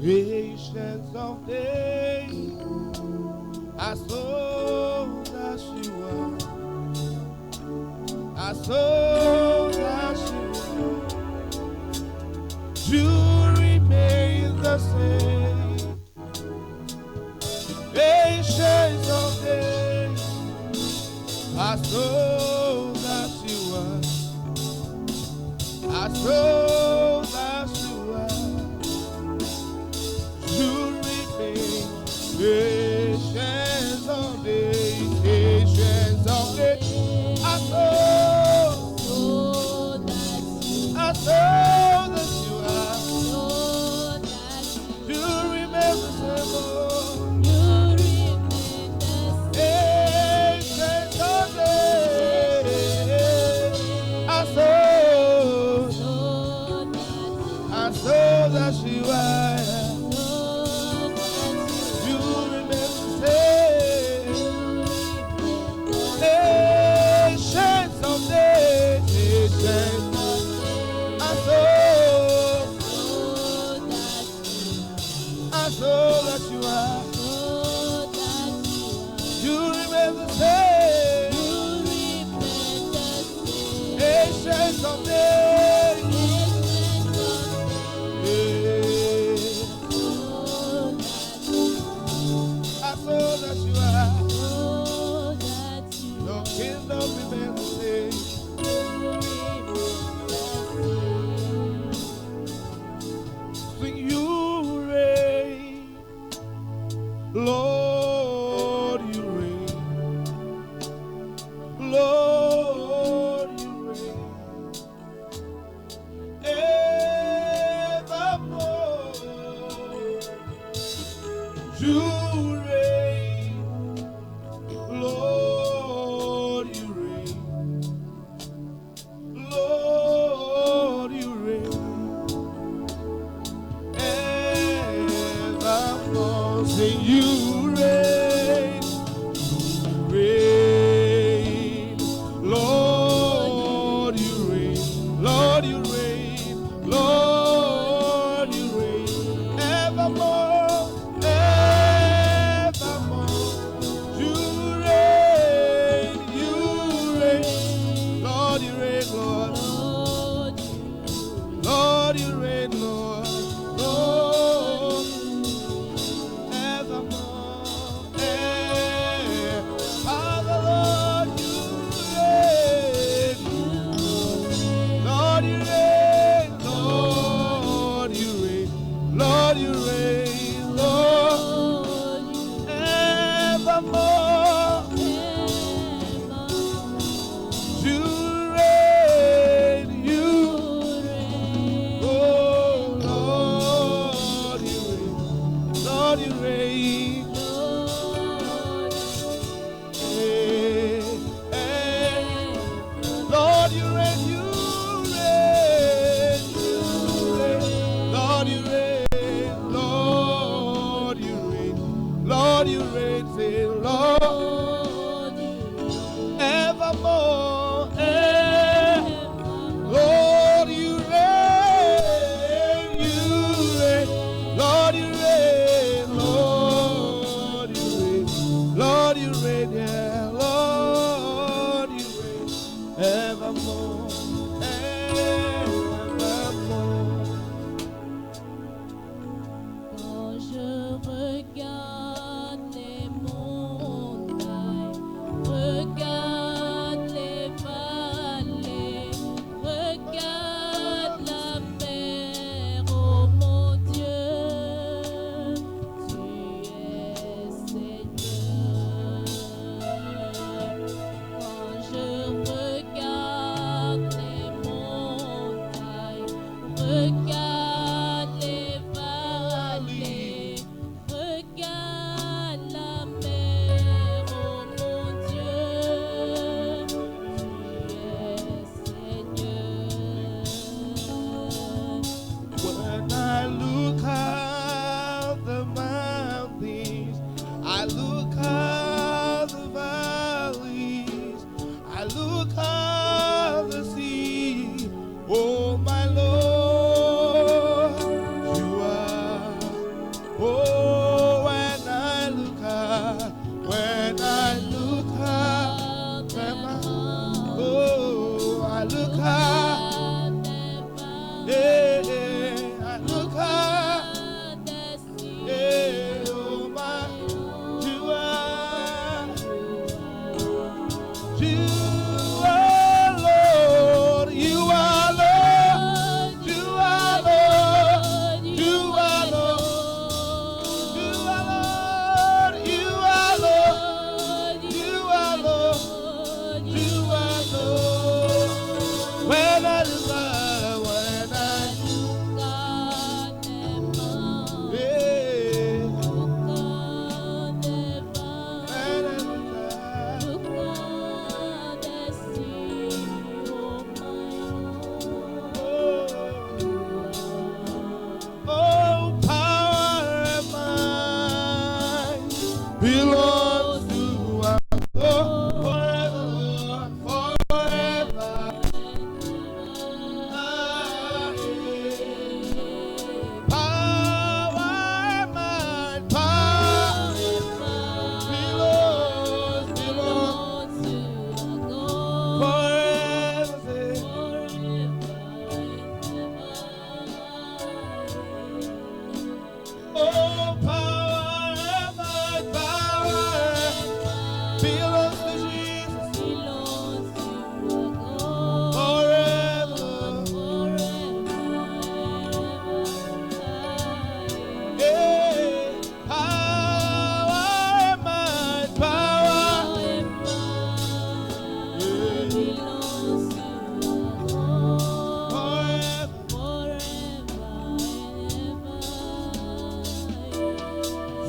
Ancients of days, I saw that she was, I saw that she was. You remain the same. Ancients of days, I saw that she was, I saw that she was. You remain patience of days, patience of days. I saw that you are. You remain the same. Patience of days. I saw that you are. Lord, you reign. Lord, you reign. Evermore, you reign. Lord, you reign. Lord, you reign. Evermore, say you reign, reign. Lord, you reign. Lord, you reign. Lord, you reign. Evermore, evermore. You reign, you reign. Lord, you reign, Lord. Lord, you reign, Lord. Lord, evermore. Father, Lord, you reign. Lord, you reign. Lord, you reign. Lord, you reign. Lord, evermore. You reign. You. Oh, Lord, you reign. Lord, you reign. Eh, Lord, you reign. You reign. You reign. Lord, you reign. Lord, you reign. Lord, you reign. Say, Lord, evermore. Lord, you reign. You reign. Lord, you reign. Lord, you reign. Lord, you reign. Yeah. Lord, you reign. Evermore. Evermore. Quand je regarde les montagnes, regarde les vallées, regarde la mer, oh mon Dieu, tu es Seigneur. Quand je regarde les montagnes, regarde les vallées, regarde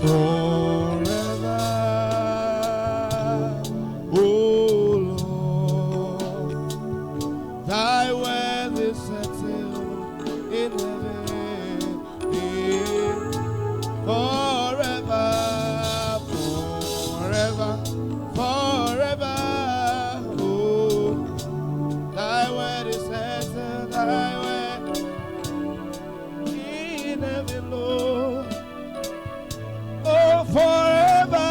forever. Oh Lord, thy word is settled in heaven. Forever, forever, forever. Oh, thy word is settled, thy word in heaven, Lord. Oh, forever,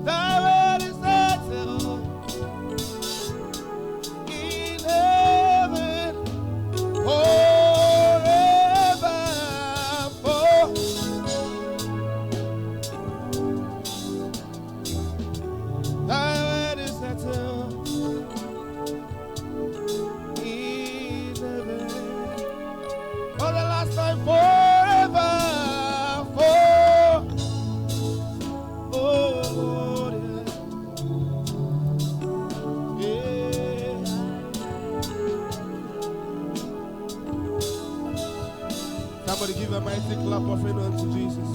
thy word is settled in heaven, forever, thy word is settled in heaven. For the last time, forever, Lord, yeah. Somebody give a mighty clap offering unto Jesus.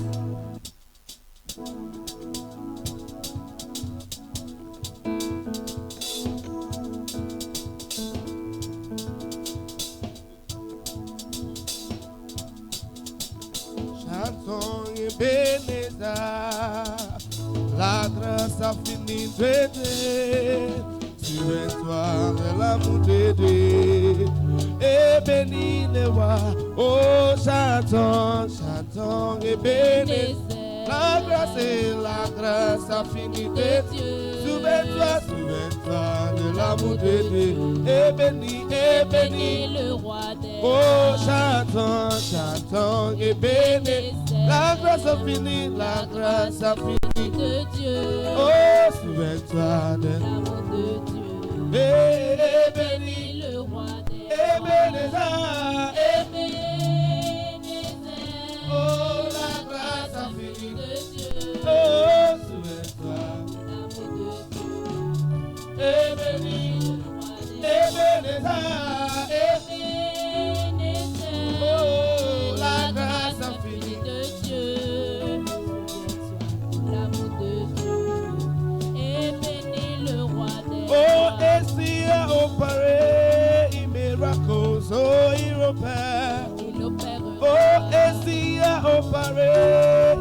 Chantons Ebenezer, la grâce a fini d'aider. Tu es toi de l'amour de Dieu. Et béni le roi. Oh, chantons, chantons Ebenezer. La grâce a fini de Dieu. Souviens-toi de l'amour de Dieu. Et béni le roi des oh, chantons, chantons et bénis. La grâce a fini, la grâce a fini de Dieu. Oh, souviens-toi de l'amour de Dieu. Et béni le roi des Ebenezer. Ebenezer. Oh, la grâce a fini de Dieu. Oh, souviens-toi l'amour de Dieu. Et béni le roi des Ebenezer. Ebenezer. Oh, la grâce a fini de Dieu. L'amour de Dieu. Et béni le roi des Oh, et si opéré in miracles, oh, il opère. Il opérera. Oh, et si opéré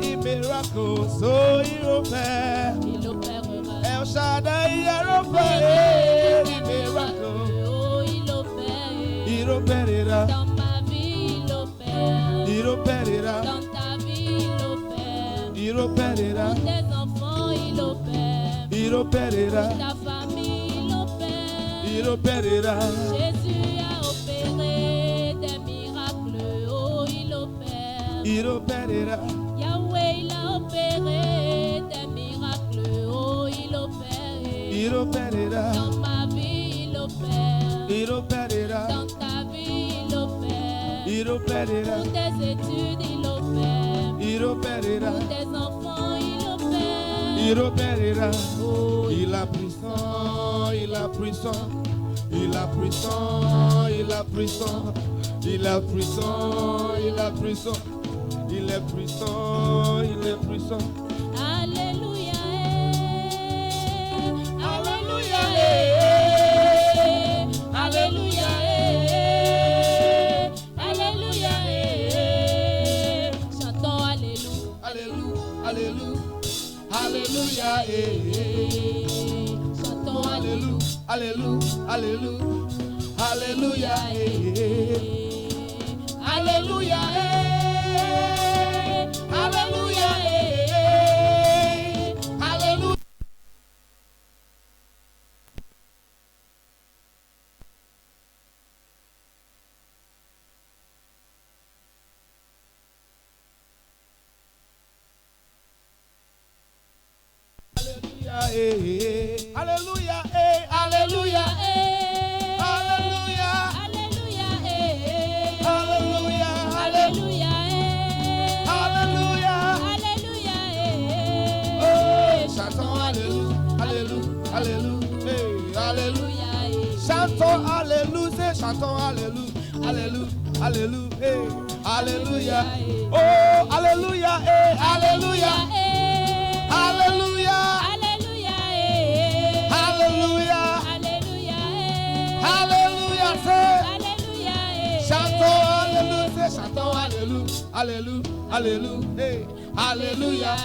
in miracles, oh, il opère. Il opérera. El Shaddai a opéré in miracles. Oh, il opère. Il opérera. Dans ma vie, il opère. Il opérera. Dans ta vie, il opère. Il opérera. Pour tes enfants, il opère. Il opérera. Pour ta famille, il opère. Il opérera. Jésus a opéré des miracles. Oh, il opère. Il opérera. Yahweh, il a opéré des miracles. Oh, il opère. Il opérera. Dans ma vie, il opère. Il opérera. Dans ta vie, il opère. Il opérera. Pour tes études, il opère. Il opérera. Pour tes enfants, il opère. Il opérera. Oh, Il a puissant, il a puissant, il a puissant, il a puissant, il a puissant, il a puissant, il est puissant, il est puissant. Alléluia, Alléluia, Alléluia, Alléluia, chantons Alléluia, Alléluia, Alléluia, chantons Alléluia, Alléluia, Alléluia, Alléluia, Alléluia, Alléluia, Alléluia. Alléluia, Alléluia, Alléluia, Alléluia, Alléluia, Alléluia, Alléluia. Alléluia, Oh, chantons Alléluia, Alléluia, Alléluia, Alléluia. Alléluia, Chantons Alléluia, chantons Alléluia, Hallelujah, hallelujah, hey, hallelujah. Oh, hallelujah, hey, hallelujah. Hallelujah. Hallelujah, eh. Hallelujah. Hallelujah, eh. Hallelujah, say. Hallelujah, eh. Chantons hallelujah, say, chantons hallelujah, hallelujah, hallelujah, hey, hallelujah.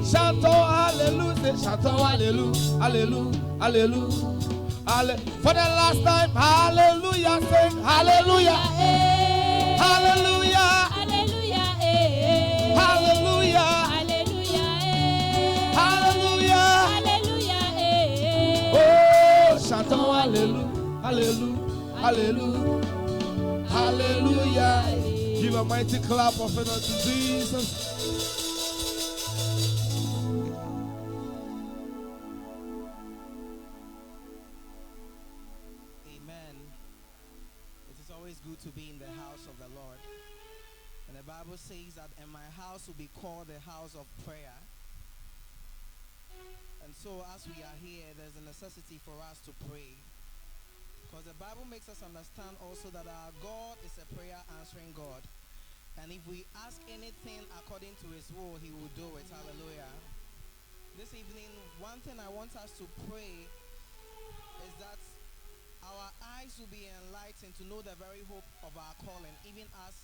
Chantons hallelujah, say, chantons hallelujah, hallelujah, hallelujah. For the last time, hallelujah, sing hallelujah, eh. hallelujah, Hallelujah, eh. hallelujah, Hallelujah, eh. hallelujah. Hallelujah, eh. Oh, chantons hallelujah, hallelujah, hallelujah, hallelujah. Give a mighty clap of honor to Jesus. Amen. It is always good to be in the house of the Lord. And the Bible says that, and my house will be called the house of prayer. And so as we are here, there's a necessity for us to pray. Because the Bible makes us understand also that our God is a prayer answering God. And if we ask anything according to his will, he will do it. Hallelujah. This evening, one thing I want us to pray is that our eyes will be enlightened to know the very hope of our calling, even as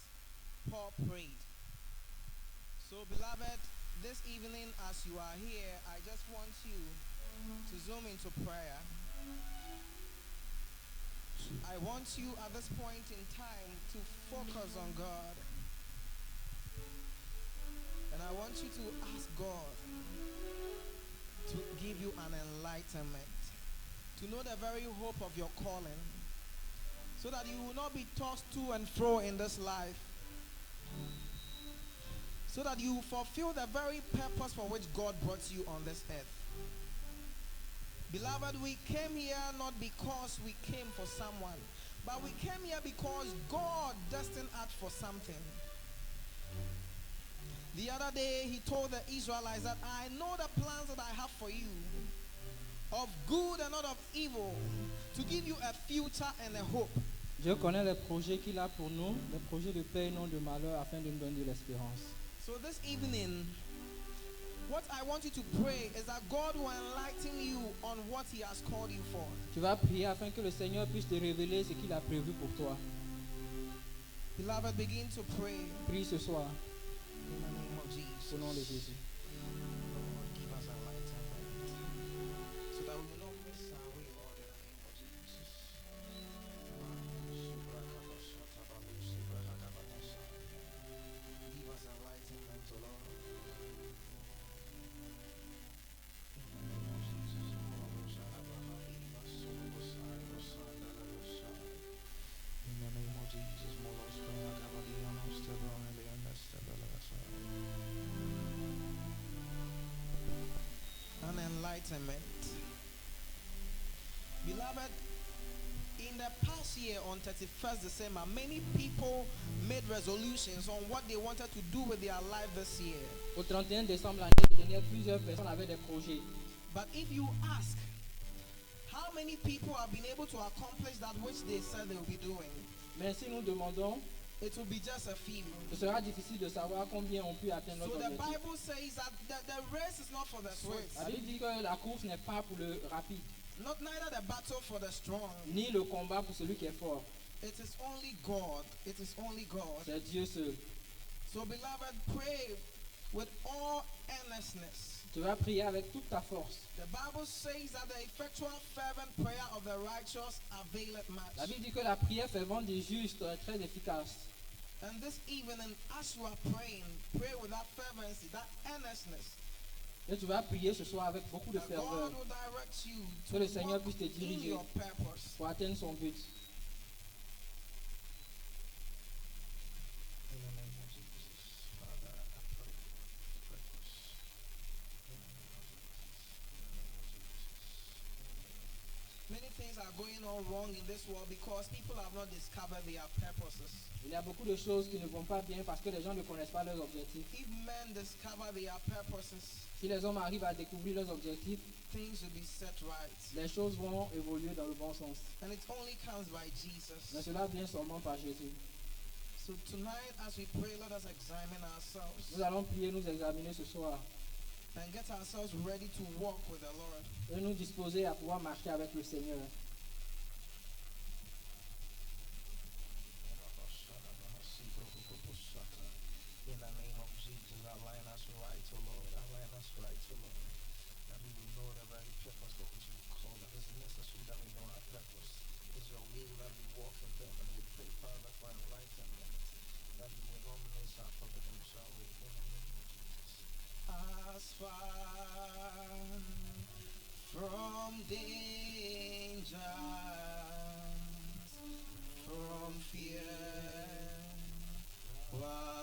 Paul prayed. So, beloved, this evening as you are here, I just want you to zoom into prayer. I want you at this point in time to focus on God. And I want you to ask God to give you an enlightenment, to know the very hope of your calling, so that you will not be tossed to and fro in this life, so that you fulfill the very purpose for which God brought you on this earth. Beloved, we came here not because we came for someone, but we came here because God destined us for something. The other day, he told the Israelites that I know the plans that I have for you, of good and not of evil, to give you a future and a hope. Dieu connaît les projets qu'il a pour nous, les projets de paix et non de malheur, afin de nous donner de l'espérance. So this evening, what I want you to pray is that God will enlighten you on what he has called you for. Tu vas prier afin que le Seigneur puisse te révéler ce qu'il a prévu pour toi. Beloved, begin to pray Prie ce soir, in the name of Jesus. au nom de Jésus. Lord, give us enlightenment so that we will not miss our way, Lord, in the name of Jesus. Give us enlightenment, O Lord. In the name of Jesus. In the name of Jesus. An enlightenment. Beloved, in the past year on 31st December, many people made resolutions on what they wanted to do with their life this year. Au 31 décembre l'année dernière, plusieurs personnes avaient des projets. But if you ask, how many people have been able to accomplish that which they said they will be doing? Mais si nous demandons, It will be just a few. ce sera difficile de savoir combien ont pu atteindre So notre the objectif. Bible says that the race is not for the swift, La Bible dit que la course n'est pas pour le rapide, not neither the battle for the strong. ni le combat pour celui qui est fort. It is only God. It is only God. C'est Dieu seul. So beloved, pray with all earnestness. Tu vas prier avec toute ta force. The Bible says that the effectual fervent prayer of the righteous availeth much. La Bible dit que la prière fervente des justes est très efficace. And this evening, as you are praying, pray with that fervency, that earnestness. Et tu vas prier ce soir avec beaucoup de That ferveur God will direct you que le to Seigneur walk puisse te in diriger your purpose. pour atteindre son but. In the name of Jesus, Father, I pray for purpose. In the name of Jesus. Many things are going on wrong in this world because people have not discovered their purposes. Il y a beaucoup de choses qui ne vont pas bien parce que les gens ne connaissent pas leurs objectifs. If men discover their purposes, Si les hommes arrivent à découvrir leurs objectifs, things will be set right. Les choses vont évoluer dans le bon sens. And it only comes by Jesus. Mais cela vient seulement par Jésus. So tonight, as we pray, let us examine ourselves Nous allons prier, nous examiner ce soir and get ourselves ready to walk with the Lord. et nous disposer à pouvoir marcher avec le Seigneur. In the name of Jesus, align us right, O Lord. Align us right, O Lord. That we will know the very purpose for which you called us. It is necessary that we know our purpose. It is your will that we walk in them, and we pray, Father, for enlightenment, that we will not miss our providential way. In the name of Jesus. As far from dangers, from fear, while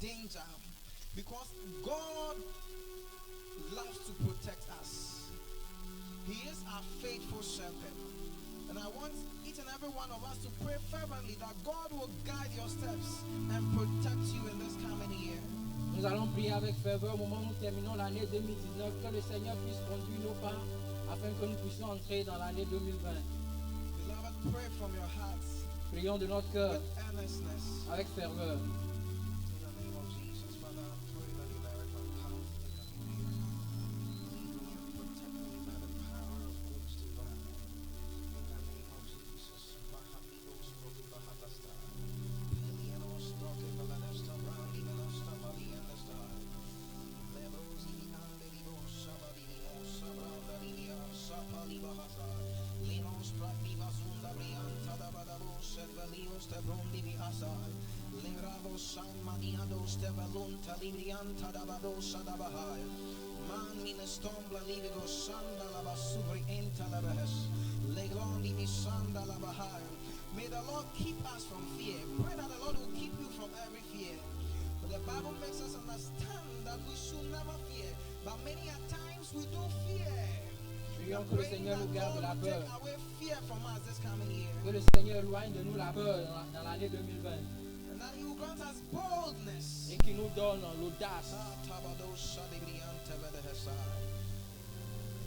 danger, because God loves to protect us. He is our faithful shepherd. And I want each and every one of us to pray fervently that God will guide your steps and protect you in this coming year. Nous allons prier avec ferveur au moment où nous terminons l'année 2019, que le Seigneur puisse conduire nos pas afin que nous puissions entrer dans l'année 2020. Beloved, pray from your hearts. Prions de notre cœur with earnestness. avec ferveur. May the Lord keep us from fear. Pray that the Lord will keep you from every fear. The Bible makes us understand that we should never fear. But many a times we do fear. Prions que le Seigneur nous garde de la God will peur. take away fear from us this coming year. Que le Seigneur éloigne de nous la peur dans l'année 2020. And that He will grant us boldness. Et qu'il nous donne l'audace.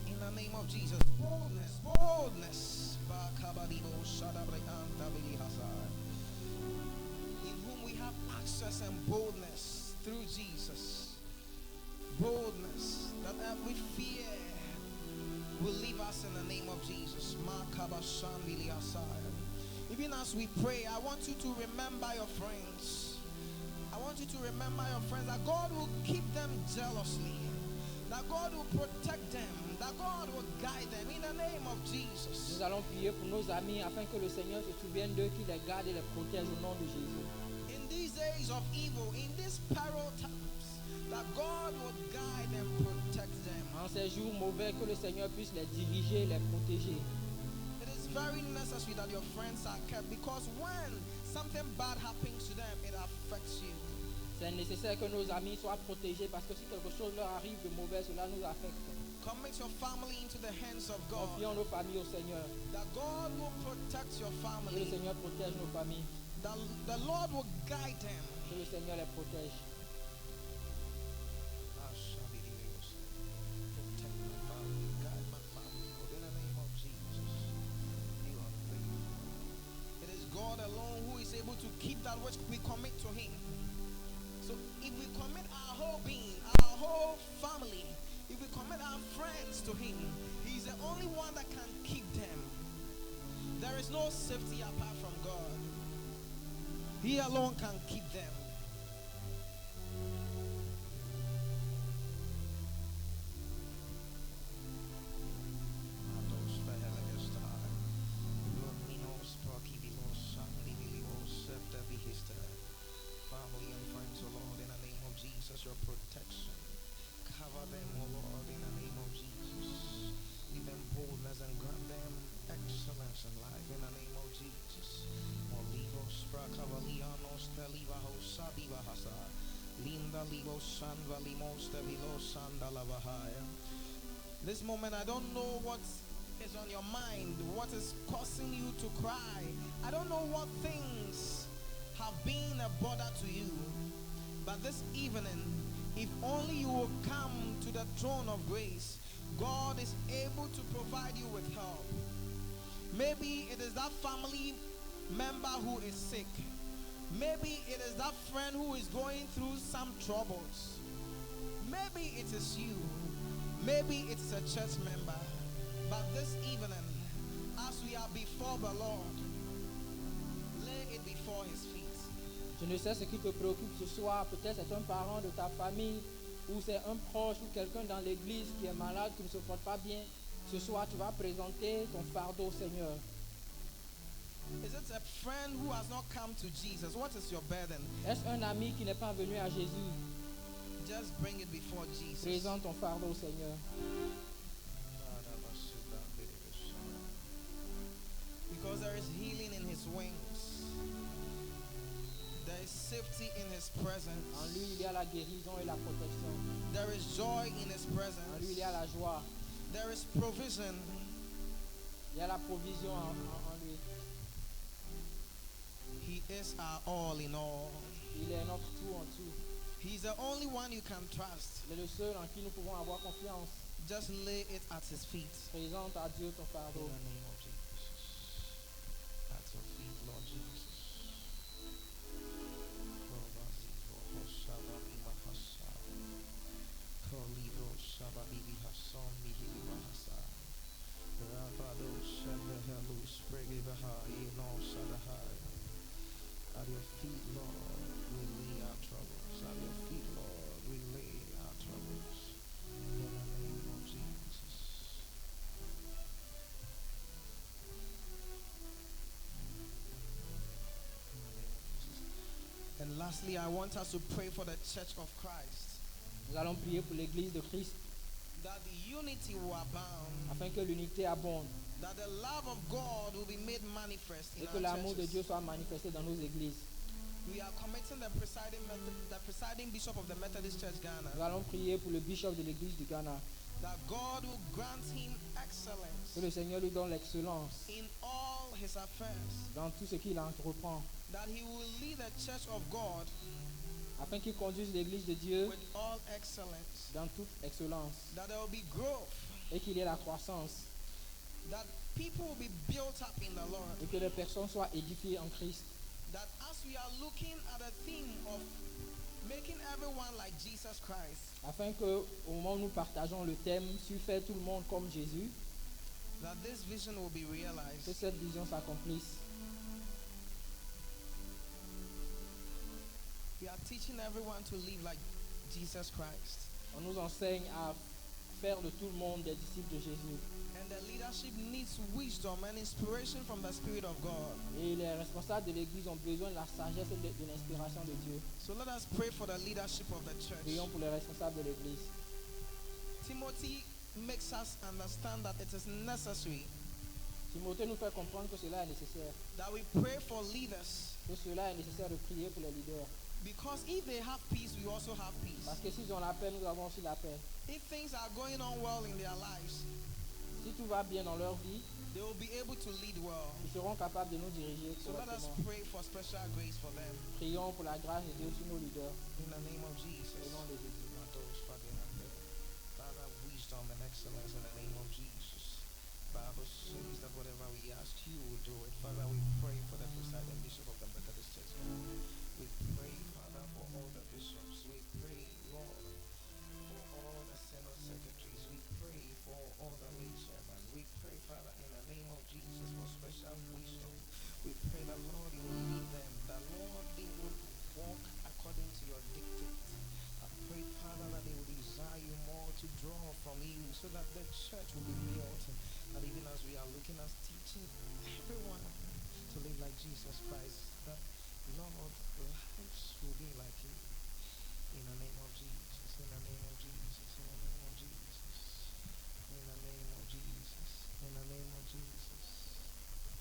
In the name of Jesus, boldness, boldness. In whom we have access and boldness through Jesus. Boldness that every fear will leave us in the name of Jesus. Even as we pray, I want you to remember your friends. I want you to remember your friends that God will keep them jealously, that God will protect them, that God will guide them in the name of Jesus. Nous allons prier pour nos amis afin que le Seigneur se souvienne d'eux, qu'il les garde et les protège au nom de Jésus. In these days of evil, in these peril times, that God will guide and protect them. En ces jours mauvais, que le Seigneur puisse les diriger, les protéger. It is very necessary that your friends are kept, because when something bad happens to them, it affects you. C'est nécessaire que nos amis soient protégés parce que si quelque chose leur arrive de mauvais, cela nous affecte. Commit your family into the hands of God. Confions nos familles au Seigneur. That God will protect your Que le family. Seigneur protège nos familles. That the Lord will guide them. Que le Seigneur les protège. Protect my family, guide my family, Lord, in the name of Jesus. You are faithful. It is God alone who is able to keep that which we commit to Him. So if we commit our whole being, our whole family, if we commit our friends to Him, He's the only one that can keep them. There is no safety apart from God. He alone can keep them. Family and friends, oh Lord, in the name of Jesus, your protection. Cover them, oh Lord, in the name of Jesus. Give them boldness and grant them excellence in life, in the name of Jesus. Olivos, Prakavalianos, Telivahos, Sadivahasa, Linda Livos, Sanva Limos, Tevilos, Sandalavahaya. This moment, I don't know what is on your mind, what is causing you to cry. I don't know what things have been a bother to you. But this evening, if only you will come to the throne of grace, God is able to provide you with help. Maybe it is that family member who is sick. Maybe it is that friend who is going through some troubles. Maybe it is you. Maybe it's a church member. But this evening, as we are before the Lord, lay it before His feet. Je ne sais ce qui te préoccupe ce soir. Peut-être c'est un parent de ta famille ou c'est un proche ou quelqu'un dans l'église qui est malade, qui ne se porte pas bien. Ce soir, tu vas présenter ton fardeau au Seigneur. Is it a friend who has not come to Jesus? What is your burden? Est-ce un ami qui n'est pas venu à Jésus? Just bring it before Jesus. Présente ton fardeau au Seigneur. Because there is healing in His wings. There is safety in His presence. En lui, il y a la guérison et la protection. There is joy in His En lui, presence. il y a la joie. There is provision. Il y a la provision en lui. He is our all in all. Il est notre tout en tout. He's the only one you can trust. Il est le seul en qui nous pouvons avoir confiance. Just lay it at His feet. Présente à Dieu ton In fardeau. the name of Jesus. At your feet, Lord Jesus. At your feet, Lord, we lay our troubles. At your feet, Lord, we lay our troubles. In the name of Jesus. In the name of Jesus. And lastly, I want us to pray for the Church of Christ, Nous allons prier pour l'Église de Christ that the unity will abound, afin que l'unité abonde that the love of God will be made manifest in et que our l'amour de churches. Dieu soit manifesté dans nos églises. We are committing the presiding bishop of the Methodist Church Ghana, Nous allons prier pour le bishop de l'église du Ghana. that God will grant him excellence Que le Seigneur lui donne l'excellence in all his affairs, dans tout ce qu'il entreprend, that he will lead the church of God afin qu'il conduise l'église de Dieu with all excellence, dans toute excellence that there will be growth, et qu'il y ait la croissance that people will be built up in the Lord, et que les personnes soient édifiées en Christ. that as we are looking at the theme of making everyone like Jesus Christ, Afin que au moment où nous partageons le thème sur faire tout le monde comme Jésus, that this vision will be que realized. cette vision s'accomplisse. We are teaching everyone to live like Jesus Christ. On nous enseigne à faire de tout le monde des disciples de Jésus. And the leadership needs wisdom and inspiration from the Spirit of God. Et les responsables de l'église ont besoin de la sagesse et de l'inspiration de Dieu. So let us pray for the leadership of the church. Prions pour les responsables de l'église. Timothy makes us understand that it is necessary Timothée nous fait comprendre que cela est nécessaire. that we pray for leaders, Que cela est nécessaire de prier pour les leaders. because if they have peace, we also have peace. Parce que s'ils ont la paix, nous avons aussi la paix. If things are going on well in their lives, Si tout va bien dans leur vie, they will be able to lead well. ils seront capables de nous diriger So let us correctement. pray for special grace for them. Prions pour la grâce de Dieu sur nos leaders. In the name of Jesus. Au nom de Jésus. Father, wisdom and excellence in the name of Jesus. Bible says that whatever we ask you will do it. Father, we pray for the presiding bishop of the Methodist Church. We pray, Father, for all the bishops. We pray, Lord, for all the synod secretaries. We pray for all the lay chairmen. We pray, Father, in the name of Jesus, for special wisdom. We pray that, Lord, you will lead them. That, Lord, they would walk according to your dictate. I pray, Father, that they will desire you more, to draw from you, so that the church will be built. And even as we are looking at teaching everyone to live like Jesus Christ, that, Lord, lives will be like you. In the name of Jesus, in the name of Jesus, in the name of Jesus, in the name of Jesus, in the name of Jesus,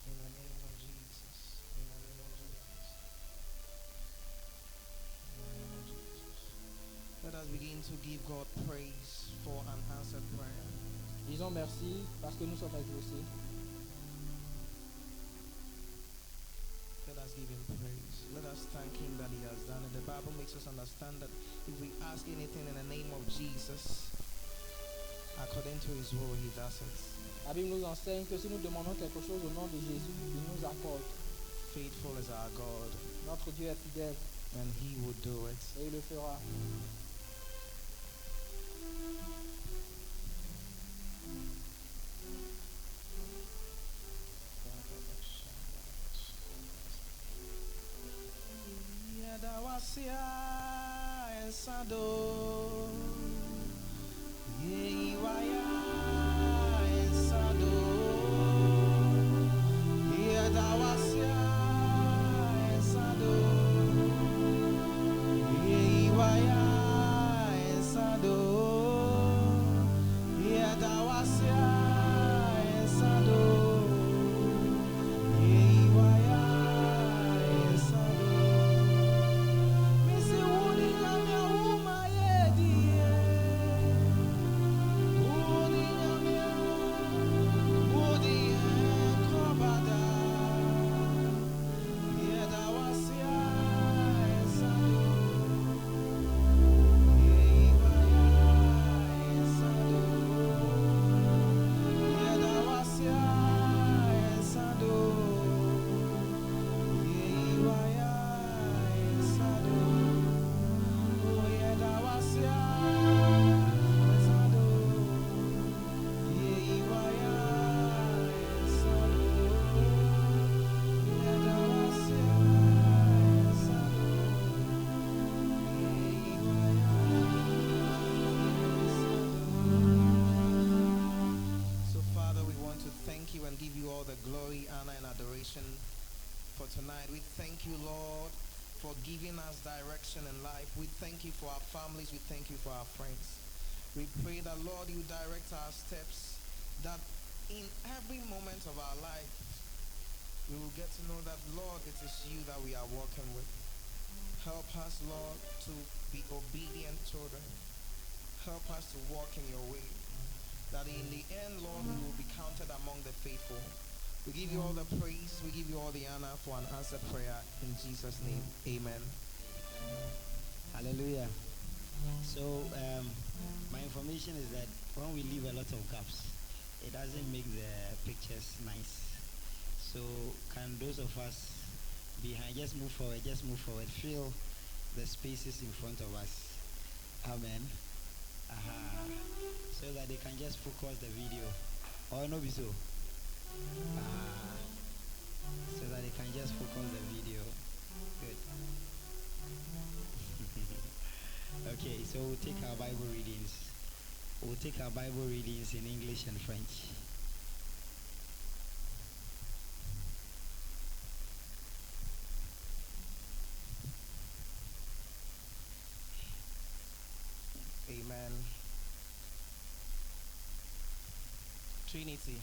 in the name of Jesus, in the name of Jesus, in the name of Jesus. Let us begin to give God praise for an answered prayer. Disons merci parce que nous sommes exaucés. Let us give him praise. Let us thank him that he has done it. The Bible makes us understand that if we ask anything in the name of Jesus, according to his will, he does it. La Bible nous enseigne que si nous demandons quelque chose au nom de Jésus, il nous accorde. Faithful is our God, Notre Dieu est fidèle and he will do it. et il le fera. For tonight, we thank you, Lord, for giving us direction in life. We thank you for our families. We thank you for our friends. We pray that, Lord, you direct our steps, that in every moment of our life, we will get to know that, Lord, it is you that we are walking with. Help us, Lord, to be obedient children. Help us to walk in your way. That in the end, Lord, we will be counted among the faithful. We give you all the praise. We give you all the honor for an answered prayer. In Jesus' name, amen. Hallelujah. So, my information is that when we leave a lot of gaps, it doesn't make the pictures nice. So, can those of us behind just move forward, fill the spaces in front of us. Amen. So that they can just focus the video. Or no be so? So that they can just focus the video. Good. Okay, so we'll take our Bible readings. We'll take our Bible readings in English and French. Amen. Trinity.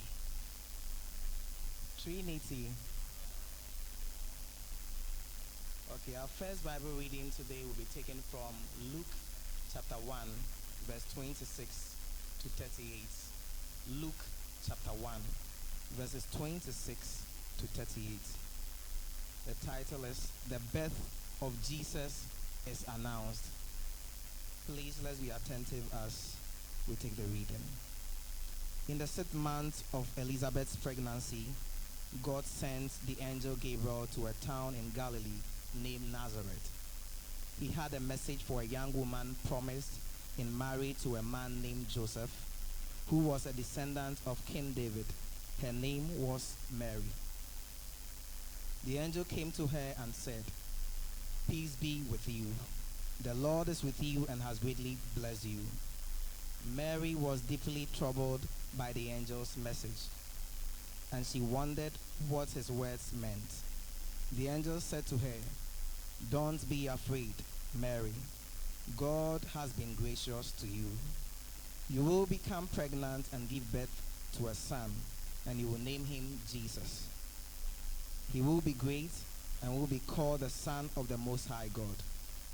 Okay, our first Bible reading today will be taken from Luke chapter 1, verse 26 to 38. Luke chapter 1, verses 26 to 38. The title is The Birth of Jesus is Announced. Please, let's be attentive as we take the reading. In the 6th month of Elizabeth's pregnancy, God sent the angel Gabriel to a town in Galilee named Nazareth. He had a message for a young woman promised in marriage to a man named Joseph, who was a descendant of King David. Her name was Mary. The angel came to her and said, "Peace be with you. The Lord is with you and has greatly blessed you." Mary was deeply troubled by the angel's message, and she wondered what his words meant. The angel said to her, "Don't be afraid, Mary. God has been gracious to you. You will become pregnant and give birth to a son, and you will name him Jesus. He will be great and will be called the Son of the Most High God.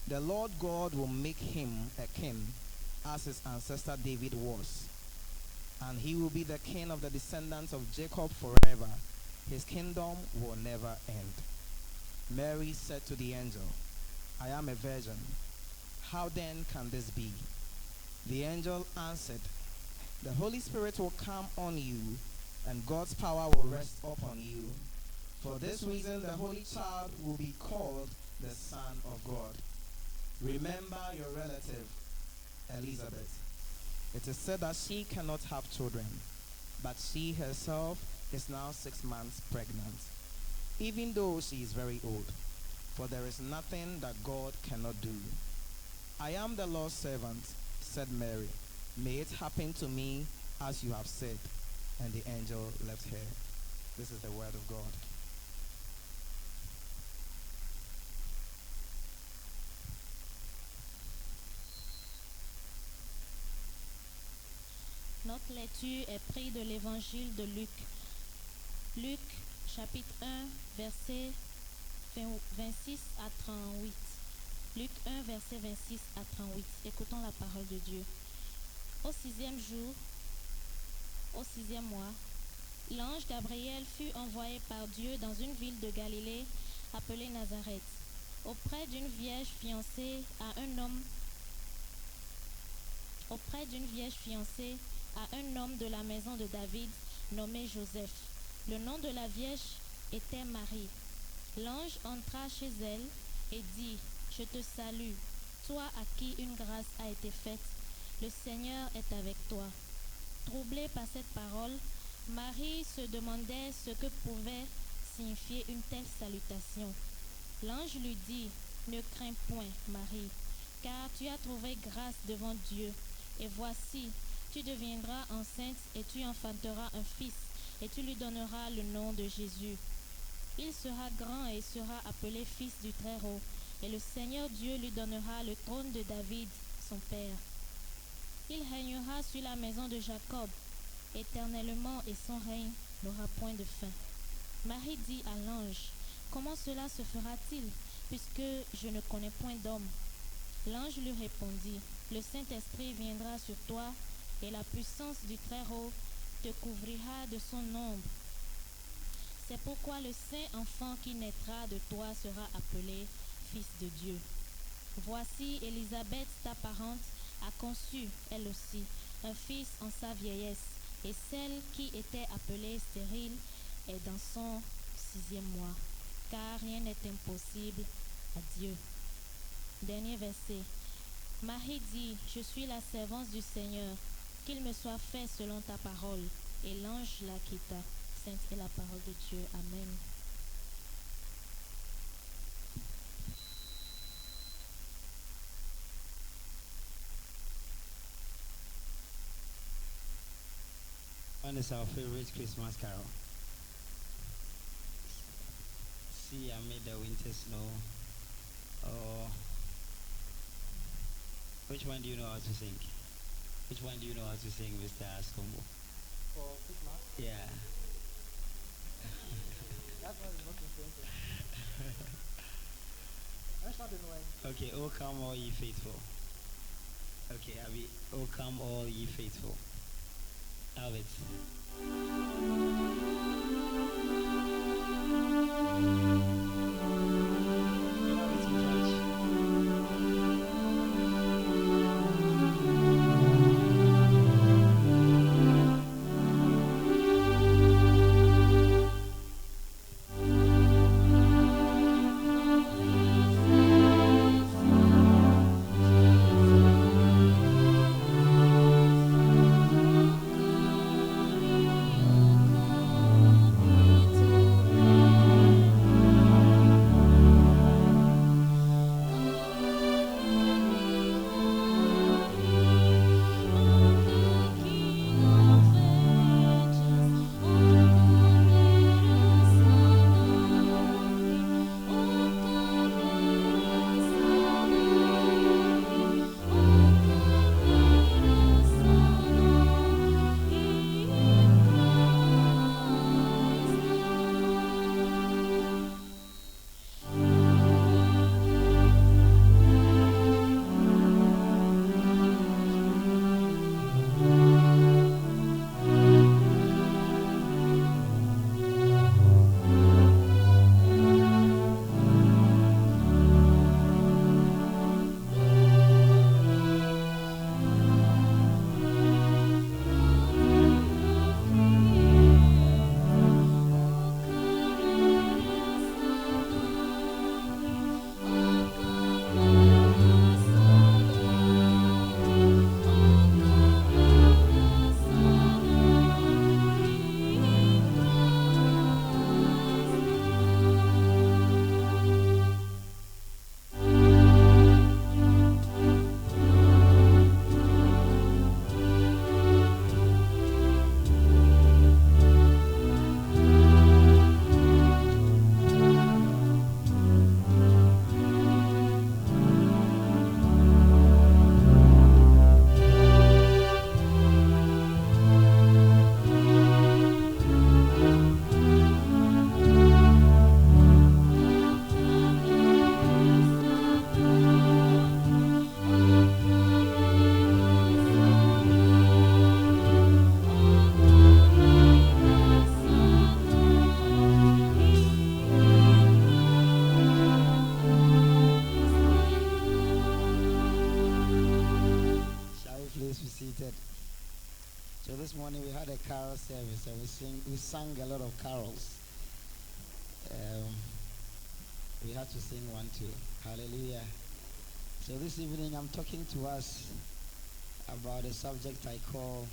The Lord God will make him a king, as his ancestor David was, and he will be the king of the descendants of Jacob forever. His kingdom will never end." Mary said to the angel, "I am a virgin. How then can this be?" The angel answered, "The Holy Spirit will come on you, and God's power will rest upon you. For this reason, the Holy Child will be called the Son of God. Remember your relative, Elizabeth. It is said that she cannot have children, but she herself is now 6 months pregnant, even though she is very old, for there is nothing that God cannot do." "I am the Lord's servant," said Mary. "May it happen to me as you have said." And the angel left her. This is the word of God. Notre lecture est prise de l'évangile de Luc. Luc, chapitre 1, verset 26 à 38. Luc 1, verset 26 à 38. Écoutons la parole de Dieu. Au 6e jour, au 6e mois, l'ange Gabriel fut envoyé par Dieu dans une ville de Galilée appelée Nazareth, auprès d'une vierge fiancée à un homme de la maison de David nommé Joseph. Le nom de la vierge était Marie. L'ange entra chez elle et dit: "Je te salue, toi à qui une grâce a été faite. Le Seigneur est avec toi." Troublée par cette parole, Marie se demandait ce que pouvait signifier une telle salutation. L'ange lui dit: "Ne crains point, Marie, car tu as trouvé grâce devant Dieu. Et voici, tu deviendras enceinte et tu enfanteras un fils, et tu lui donneras le nom de Jésus. Il sera grand et sera appelé fils du Très-Haut, et le Seigneur Dieu lui donnera le trône de David, son père. Il régnera sur la maison de Jacob éternellement, et son règne n'aura point de fin." Marie dit à l'ange: "Comment cela se fera-t-il, puisque je ne connais point d'homme. L'ange lui répondit, le Saint-Esprit viendra sur toi, et la puissance du Très-Haut te couvrira de son ombre. C'est pourquoi le saint enfant qui naîtra de toi sera appelé Fils de Dieu. Voici, Élisabeth, ta parente, a conçu, elle aussi, un fils en sa vieillesse, et celle qui était appelée stérile est dans son 6e mois, car rien n'est impossible à Dieu. Dernier verset. Marie dit, je suis la servante du Seigneur, qu'il me soit fait selon ta parole. Et l'ange la quitta. Sainte est la parole de Dieu. Amen. One is our favorite Christmas carol. See amid the winter snow. Or which one do you know how to sing? Which one do you know how to sing, Mr. Askombo? For Christmas, Yeah. that one is not influential. Un chant de Noël. Okay, oh come all ye faithful. Okay, Abby, oh come all ye faithful. Have it. You have it in French. So this morning we had a carol service and we sang a lot of carols. We had to sing one too. Hallelujah. So this evening I'm talking to us about a subject I call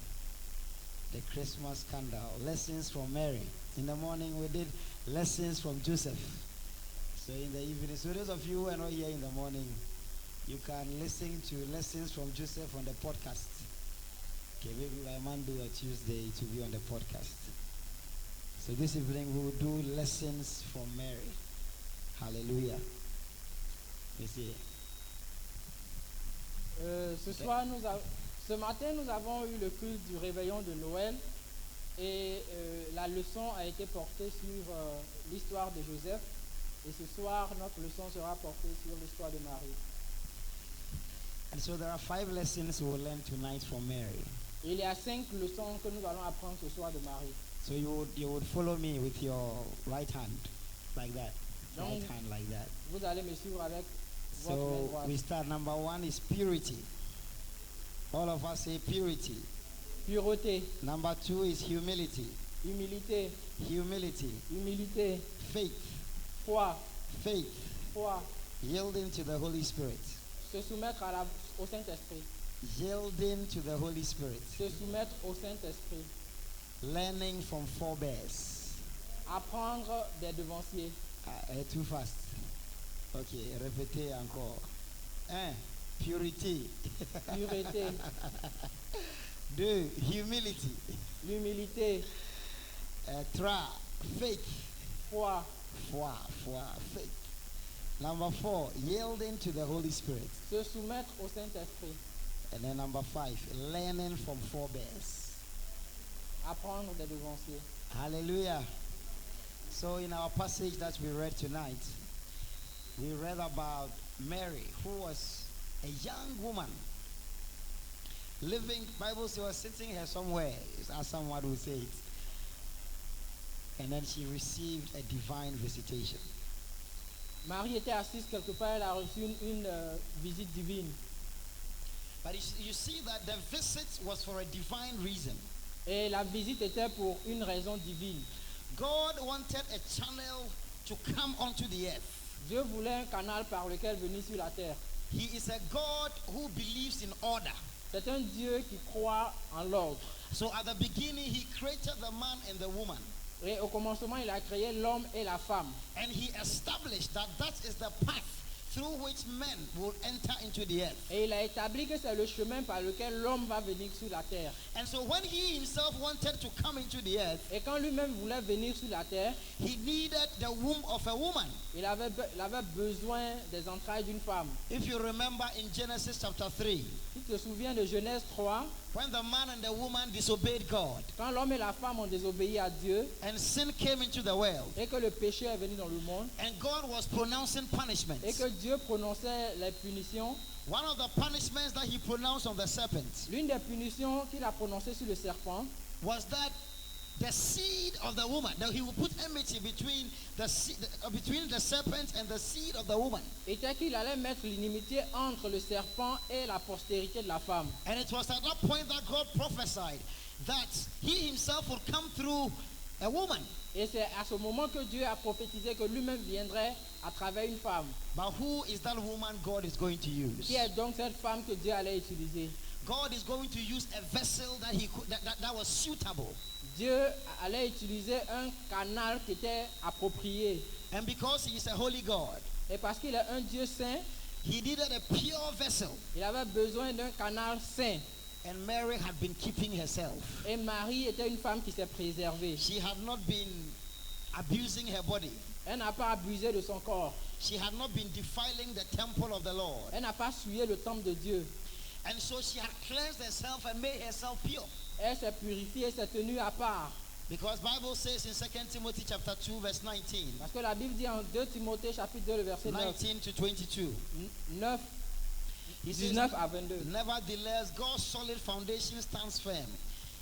the Christmas candle, lessons from Mary. In the morning we did lessons from Joseph. So in the evening, so those of you who are not here in the morning, you can listen to lessons from Joseph on the podcast. Okay, maybe by Monday or Tuesday it will be on the podcast. So this evening we will do lessons from Mary. Hallelujah. You see. Ce matin, nous avons eu le culte du réveillon de Noël et la leçon a été portée sur l'histoire de Joseph. Et ce soir, notre leçon sera portée sur l'histoire de Marie. And so there are 5 lessons we will learn tonight from Mary. Et il y a 5 leçons que nous allons apprendre ce soir de Marie. So you would follow me with your right hand, like that. Donc, Right hand like that. Vous allez me suivre avec votre main So droite. we start. Number 1 is purity. All of us say purity. Pureté, Number 2 is humility. humilité, Humility. humilité, Faith. foi, Faith. foi, Yielding to the Holy Spirit. se soumettre au Saint-Esprit. Yielding to the Holy Spirit. Se soumettre au Saint-Esprit. Learning from forebears. Apprendre des devanciers. Too fast. Okay, répétez encore. 1. Purity. Pureté, 2. Humility. l'humilité, 3. Faith. foi, Faith. Number 4. Yielding to the Holy Spirit. se soumettre au Saint-Esprit. And then number 5. Learning from forebears. Apprendre des devanciers. Hallelujah. So in our passage that we read tonight, we read about Mary, who was a young woman living. Bible says, was sitting here somewhere, as someone would say it, and then she received a divine visitation. Marie était assise quelque part, elle a reçu une visite divine. But you see that the visit was for a divine reason. Et la visite était pour une raison divine. God wanted a channel to come onto the earth. Dieu voulait un canal par lequel venir sur la terre. He is a God who believes in order. C'est un Dieu qui croit en l'ordre. So at the beginning, he created the man and the woman. Et au commencement, il a créé l'homme et la femme. And he established that that is the path through which men will enter into the earth. Et il a établi que c'est le chemin par lequel l'homme va venir sur la terre. And so when he himself wanted to come into the earth, Et quand lui-même voulait venir sur la terre, he needed the womb of a woman. il avait besoin des entrailles d'une femme. If you remember in Genesis chapter 3, Tu te souviens de Genèse 3, when the man and the woman disobeyed God quand l'homme et la femme ont désobéi à Dieu and sin came into the world, et que le péché est venu dans le monde and God was pronouncing punishments. et que Dieu prononçait les punitions, One of the punishments that he pronounced on the serpent l'une des punitions qu'il a prononcées sur le serpent, was that the seed of the woman, that he would put enmity between between the serpent and the seed of the woman. était qu'il allait mettre l'inimitié entre le serpent et la postérité de la femme. And it was at that point that God prophesied that he himself would come through a woman. Et c'est à ce moment que Dieu a prophétisé que lui-même viendrait à travers une femme. But who is that woman God is going to use? Qui est donc cette femme que Dieu allait utiliser? God is going to use a vessel that he could, that was suitable. Dieu allait utiliser un canal qui était approprié. And because he is a holy God, Et parce qu'il est un Dieu saint, he needed a pure vessel. il avait besoin d'un canal saint. And Mary had been keeping herself. Et Marie était une femme qui s'est préservée. She had not been abusing her body. Elle n'a pas abusé de son corps. She had not been defiling the temple of the Lord. Elle n'a pas souillé le temple de Dieu. And so she had cleansed herself and made herself pure. Elle s'est purifiée, s'est tenue à part. Because Bible says in 2 Timothy chapter 2 verse 19, Parce que la Bible dit en 2 Timothée chapitre 2 le verset 9, 19 to 22. 9 He says, 19 à 22. nevertheless, God's solid foundation stands firm.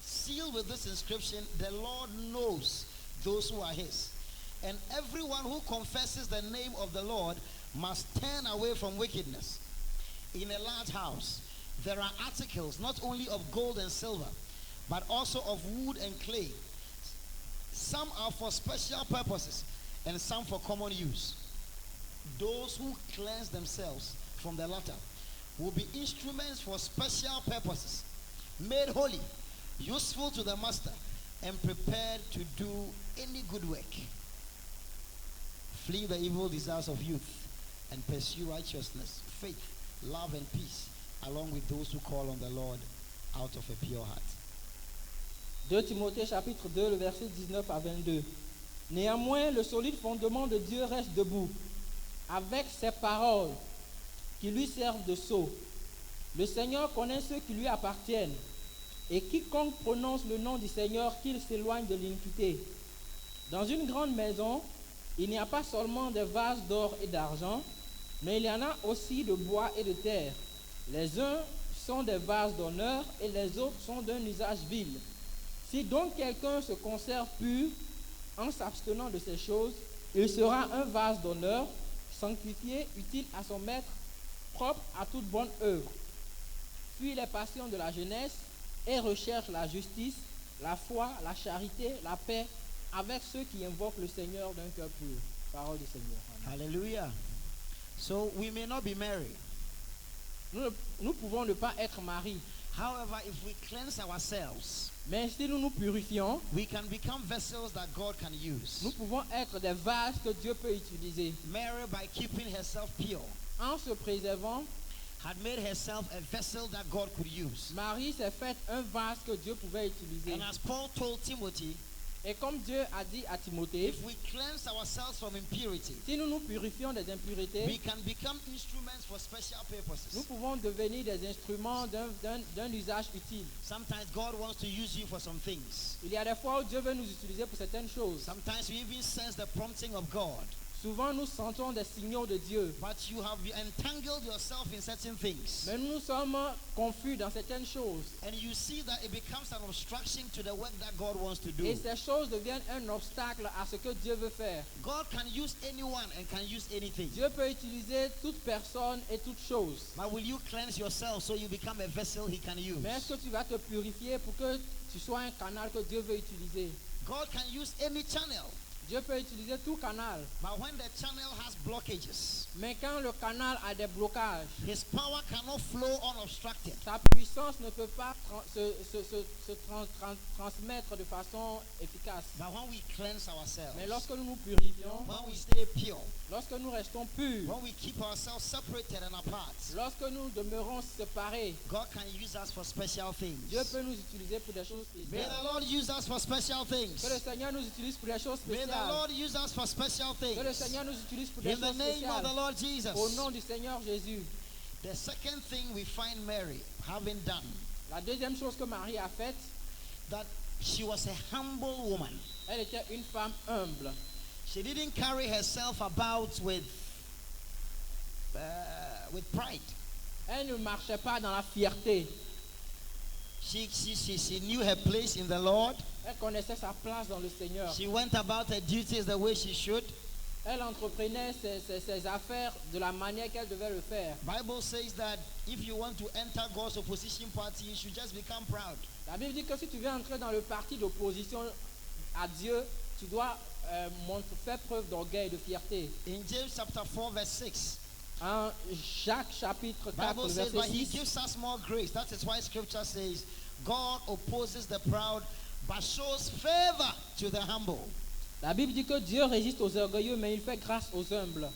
Sealed with this inscription, the Lord knows those who are his. And everyone who confesses the name of the Lord must turn away from wickedness. In a large house, there are articles not only of gold and silver, but also of wood and clay. Some are for special purposes, and some for common use. Those who cleanse themselves from the latter will be instruments for special purposes, made holy, useful to the master, and prepared to do any good work. Flee the evil desires of youth and pursue righteousness, faith, love, and peace, along with those who call on the Lord out of a pure heart. 2 Timothée chapitre 2 le verset 19 à 22. Néanmoins, le solide fondement de Dieu reste debout, avec ses paroles qui lui servent de sceau. Le Seigneur connaît ceux qui lui appartiennent, et quiconque prononce le nom du Seigneur, qu'il s'éloigne de l'iniquité. Dans une grande maison, Il n'y a pas seulement des vases d'or et d'argent, mais il y en a aussi de bois et de terre. Les uns sont des vases d'honneur et les autres sont d'un usage vil. Si donc quelqu'un se conserve pur en s'abstenant de ces choses, il sera un vase d'honneur, sanctifié, utile à son maître, propre à toute bonne œuvre. Fuis les passions de la jeunesse et recherche la justice, la foi, la charité, la paix, avec ceux qui invoquent le Seigneur d'un cœur pur. Parole du Seigneur. Amen. Hallelujah. So we may not be married. Nous pouvons ne pas être mariés, However, if we cleanse ourselves, mais si nous nous purifions, we can become vessels that God can use. nous pouvons être des vases que Dieu peut utiliser. Mary, by keeping herself pure, En se préservant, had made herself a vessel that God could use. Marie s'est faite un vase que Dieu pouvait utiliser. And as Paul told Timothy, Et comme Dieu a dit à Timothée, if we cleanse ourselves from impurity, si nous nous purifions des we impuretés, can become instruments for special nous purposes. pouvons devenir des instruments d'un usage utile. Sometimes God wants to use you for some things. Il y a des fois où Dieu veut nous utiliser pour certaines choses. Sometimes we even sense the prompting of God, Souvent, nous sentons des signaux de Dieu, but you have entangled yourself in certain things. mais nous sommes confus dans certaines choses. And you see that it becomes an obstruction to the work that God wants to do. Et ces choses deviennent un obstacle à ce que Dieu veut faire. God can use anyone and can use anything. Dieu peut utiliser toute personne et toute chose. But will you cleanse yourself so you become a vessel He can use? Mais est-ce que tu vas te purifier pour que tu sois un canal que Dieu veut utiliser? God can use any channel. Dieu peut utiliser tout canal. But when the channel has blockages, Mais quand le canal a des blocages, His power cannot flow unobstructed. sa puissance ne peut pas transmettre de façon efficace. But when we cleanse ourselves, Mais lorsque nous nous purifions, when we stay pure, lorsque nous restons purs, when we keep ourselves separated and apart, lorsque nous demeurons séparés, God can use us for special things. Dieu peut nous utiliser pour des choses May the spéciales. Lord use us for special things. Que le Seigneur nous utilise pour des choses May the spéciales. Lord use us for special Que le things. Seigneur nous utilise pour des In the choses name of the spéciales. Lord Jesus. Au nom du Seigneur Jésus. The second thing we find Mary having done, La deuxième chose que Marie a faite, that she was a humble woman. elle était une femme humble. She didn't carry herself about with pride. Elle ne marchait pas dans la fierté. She knew her place in the Lord. Elle connaissait sa place dans le Seigneur. She went about her duties the way she should. Elle entreprenait ses affaires de la manière qu'elle devait le faire. Bible says that if you want to enter God's opposition party, you should just become proud. La Bible dit que si tu veux entrer dans le parti d'opposition à Dieu, tu dois faire preuve d'orgueil, de fierté. In James chapter 4 verse 6, En Jacques chapitre 4, Bible says, verset but He 6, gives us more grace. That is why Scripture says, God opposes the proud, but shows favor to the humble. la Bible dit que Dieu résiste aux orgueilleux, mais il fait grâce aux humbles.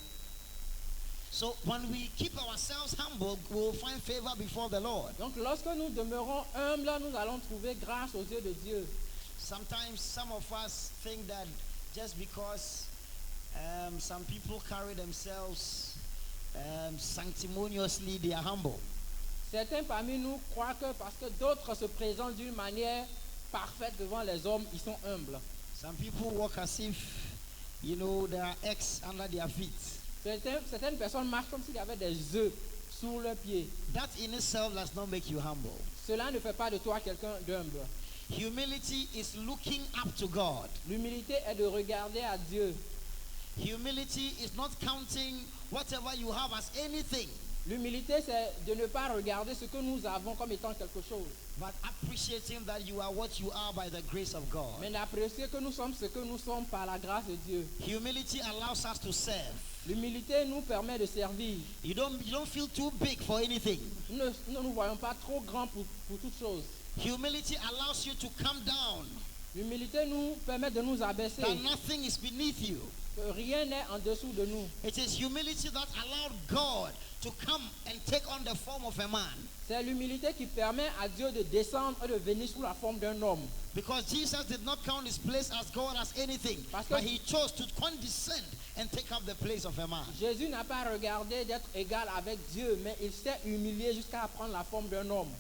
So when we keep ourselves humble, we will find favor before the Lord. Donc lorsque nous demeurons humbles, nous allons trouver grâce aux yeux de Dieu. Sometimes some of us think that just because some people carry themselves sanctimoniously, they are humble. Certains parmi nous croient que parce que d'autres se présentent d'une manière parfaite devant les hommes, ils sont humbles. Some people walk as if, there are eggs under their feet. Certaines personnes marchent comme s'il y avait des œufs sous leurs pieds. That in itself does not make you humble. Cela ne fait pas de toi quelqu'un d'humble. Humility is looking up to God. L'humilité est de regarder à Dieu. Humility is not counting whatever you have as anything, L'humilité, c'est de ne pas regarder ce que nous avons comme étant quelque chose, but appreciating that you are what you are by the grace of God. mais d'apprécier que nous sommes ce que nous sommes par la grâce de Dieu. Humility allows us to serve. L'humilité nous permet de servir. You don't feel too big for anything. Nous ne nous voyons pas trop grands pour toute chose. Humility allows you to come down, L'humilité nous permet de nous abaisser. that nothing is beneath you. Que rien n'est en dessous de nous. It is humility that allowed God to come and take on the form of a man. C'est l'humilité qui permet à Dieu de descendre et de venir sous la forme d'un homme. Because Jesus did not count his place as God as anything, Parce que- but he chose to condescend and take up the place of a man. Jésus n'a pas regardé d'être égal avec Dieu, mais il s'est humilié jusqu'à prendre la forme d'un homme.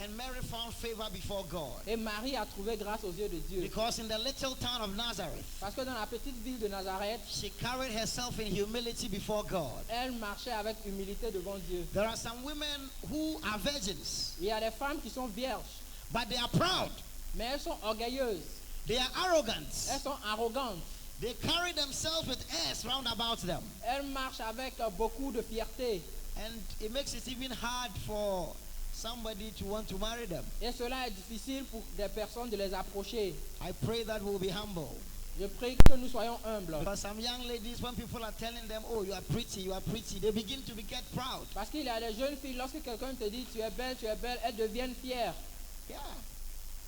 And Mary found favor before God. Et Marie a trouvé grâce aux yeux de Dieu. Because in the little town of Nazareth, Parce que dans la petite ville de Nazareth, she carried herself in humility before God. elle marchait avec humilité devant Dieu. There are some women who are virgins, Il y a des femmes qui sont vierges, but they are proud. mais elles sont orgueilleuses. They are arrogant. Elles sont arrogantes. They carry themselves with airs round about them. Elles marchent avec beaucoup de fierté. And it makes it even hard for somebody to want to marry them. Et cela est difficile pour des personnes de les approcher. I pray that we'll be humble. Je prie que nous soyons humbles. Because some young ladies, when people are telling them, oh, you are pretty, they begin to get proud. Parce qu'il y a des jeunes filles, lorsque quelqu'un te dit tu es belle, elles deviennent fières. Yeah.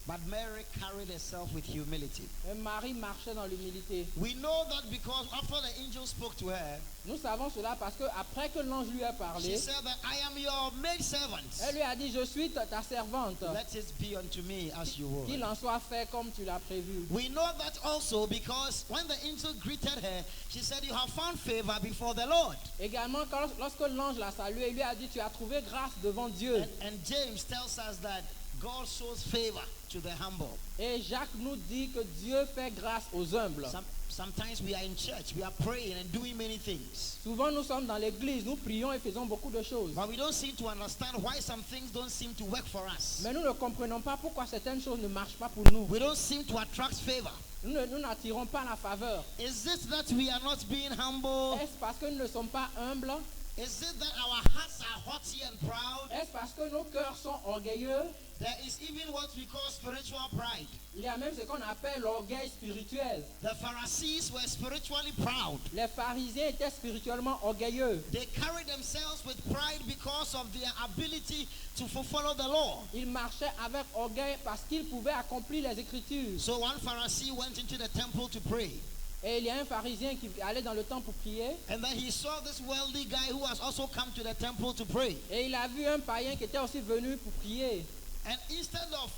But Mary carried herself with humility. Et Marie marchait dans l'humilité. We know that because after the angel spoke to her, Nous savons cela parce que après que l'ange lui a she parlé, said that I am your maidservant. elle lui a dit je suis ta servante. Let it be unto me as you Qu'il will. en soit fait comme tu l'as prévu. We know that also because when the angel greeted her, she said, you have found favor before the Lord. Également, lorsque l'ange l'a salué, il lui a dit tu as trouvé grâce devant Dieu. And James tells us that God shows favor to the humble. Et Jacques nous dit que Dieu fait grâce aux humbles. Sometimes we are in church, we are praying and doing many things. Souvent nous sommes dans l'église, nous prions et faisons beaucoup de choses. But we don't seem to understand why some things don't seem to work for us. Mais nous ne comprenons pas pourquoi certaines choses ne marchent pas pour nous. We don't seem to attract favor. Nous n'attirons pas la faveur. Is it that we are not being humble? Est-ce parce que nous ne sommes pas humbles? Is it that our hearts are haughty and proud? Est-ce parce que nos cœurs sont orgueilleux? There is even what we call spiritual pride. Il y a même ce qu'on appelle l'orgueil spirituel. The Pharisees were spiritually proud. Les pharisiens étaient spirituellement orgueilleux. They carried themselves with pride because of their ability to follow the law. Ils marchaient avec orgueil parce qu'ils pouvaient accomplir les Écritures. So one Pharisee went into the temple to pray. Et il y a un pharisien qui allait dans le temple pour prier. And then he saw this wealthy guy who has also come to the temple to pray. Et il a vu un païen qui était aussi venu pour prier. And instead of,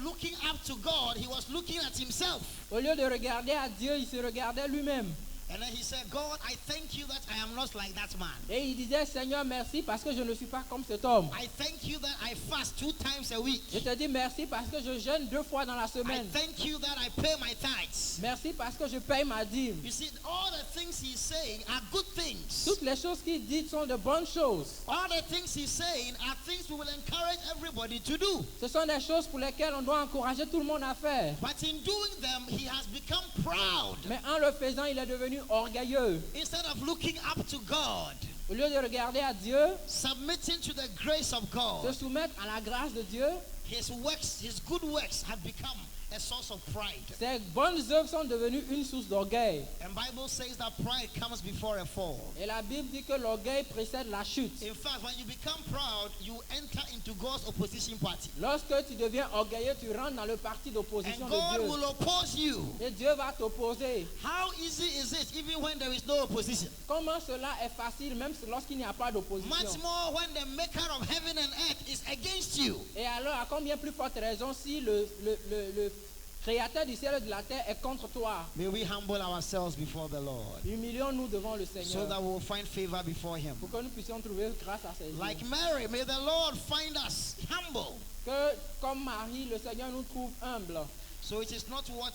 looking up to God, he was looking at himself. Au lieu de regarder à Dieu, il se regardait lui-même. And then he said, God, I thank you that I am not like that man. Et il disait, Seigneur, merci parce que je ne suis pas comme cet homme. I thank you that I fast 2 times a week. Je te dis merci parce que je jeûne 2 fois dans la I semaine. thank you that I pay my tithes. Merci parce que je paye ma dîme. You see, all the things he's saying are good things. Toutes les choses qu'il dit sont de bonnes choses. All the things he's saying are things we will encourage everybody to do. Ce sont des choses pour lesquelles on doit encourager tout le monde à faire. But in doing them, he has become proud. Mais en le faisant, il est devenu orgueilleux. Instead of looking up to God, Au lieu de regarder à Dieu, submitting to the grace of se God, soumettre à la grâce de Dieu, his works, his good works have become a source of pride. ses bonnes œuvres sont devenues une source d'orgueil. And Bible says that pride comes before a fall. Et la Bible dit que l'orgueil précède la chute. In fact, when you become proud, you enter into God's opposition party. Lorsque tu deviens orgueilleux, tu rentres dans le parti d'opposition And de God Dieu. will oppose you. Et Dieu va t'opposer. How easy is it even when there is no opposition? Comment cela est facile même lorsqu'il n'y a pas Much d'opposition? more when the maker of heaven and earth is against you. Et alors, à combien plus forte raison si le créateur du ciel et de la terre est contre toi? May we humble ourselves before the Lord Humilions-nous devant le so Seigneur that we will find favor before him. pour que nous puissions trouver grâce à ses Like yeux. Mary, may the Lord find us humble. Que comme Marie, le Seigneur nous trouve humbles. So it is not what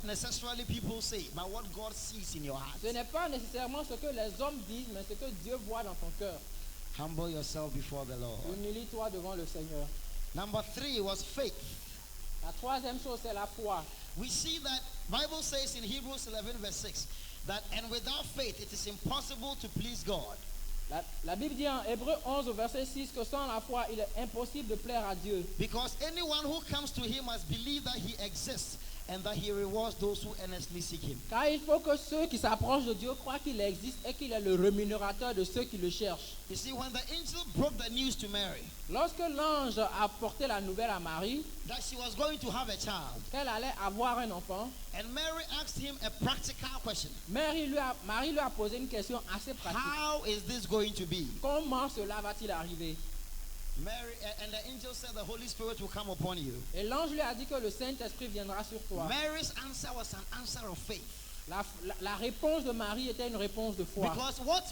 necessarily people say, but what God sees in your heart. Ce n'est pas nécessairement ce que les hommes disent, mais ce que Dieu voit dans ton cœur. Humble yourself before the Lord. Humilie-toi devant le Seigneur. Number 3 was faith. La troisième chose, c'est la foi. We see that Bible says in Hebrews 11 verse 6 that and without faith it is impossible to please God. La Bible dit en Hébreux 11 au verset 6 que sans la foi, il est impossible de plaire à Dieu. Because anyone who comes to him must believe that he exists and that he rewards those who earnestly seek him. Car il faut que ceux qui s'approchent de Dieu croient qu'il existe et qu'il est le rémunérateur de ceux qui le cherchent. You see, when the angel broke the news to Mary Lorsque l'ange a porté la nouvelle à Marie, that she was going to have a child, qu'elle allait avoir un enfant, and Mary asked him a practical question. Marie lui a posé une question assez pratique. How is this going to be? Comment cela va-t-il arriver? Mary and the angel said the Holy Spirit will come upon you. Et l'ange lui a dit que le Saint-Esprit viendra sur toi. Mary's answer was an answer of faith. La réponse de Marie était une réponse de foi. Because what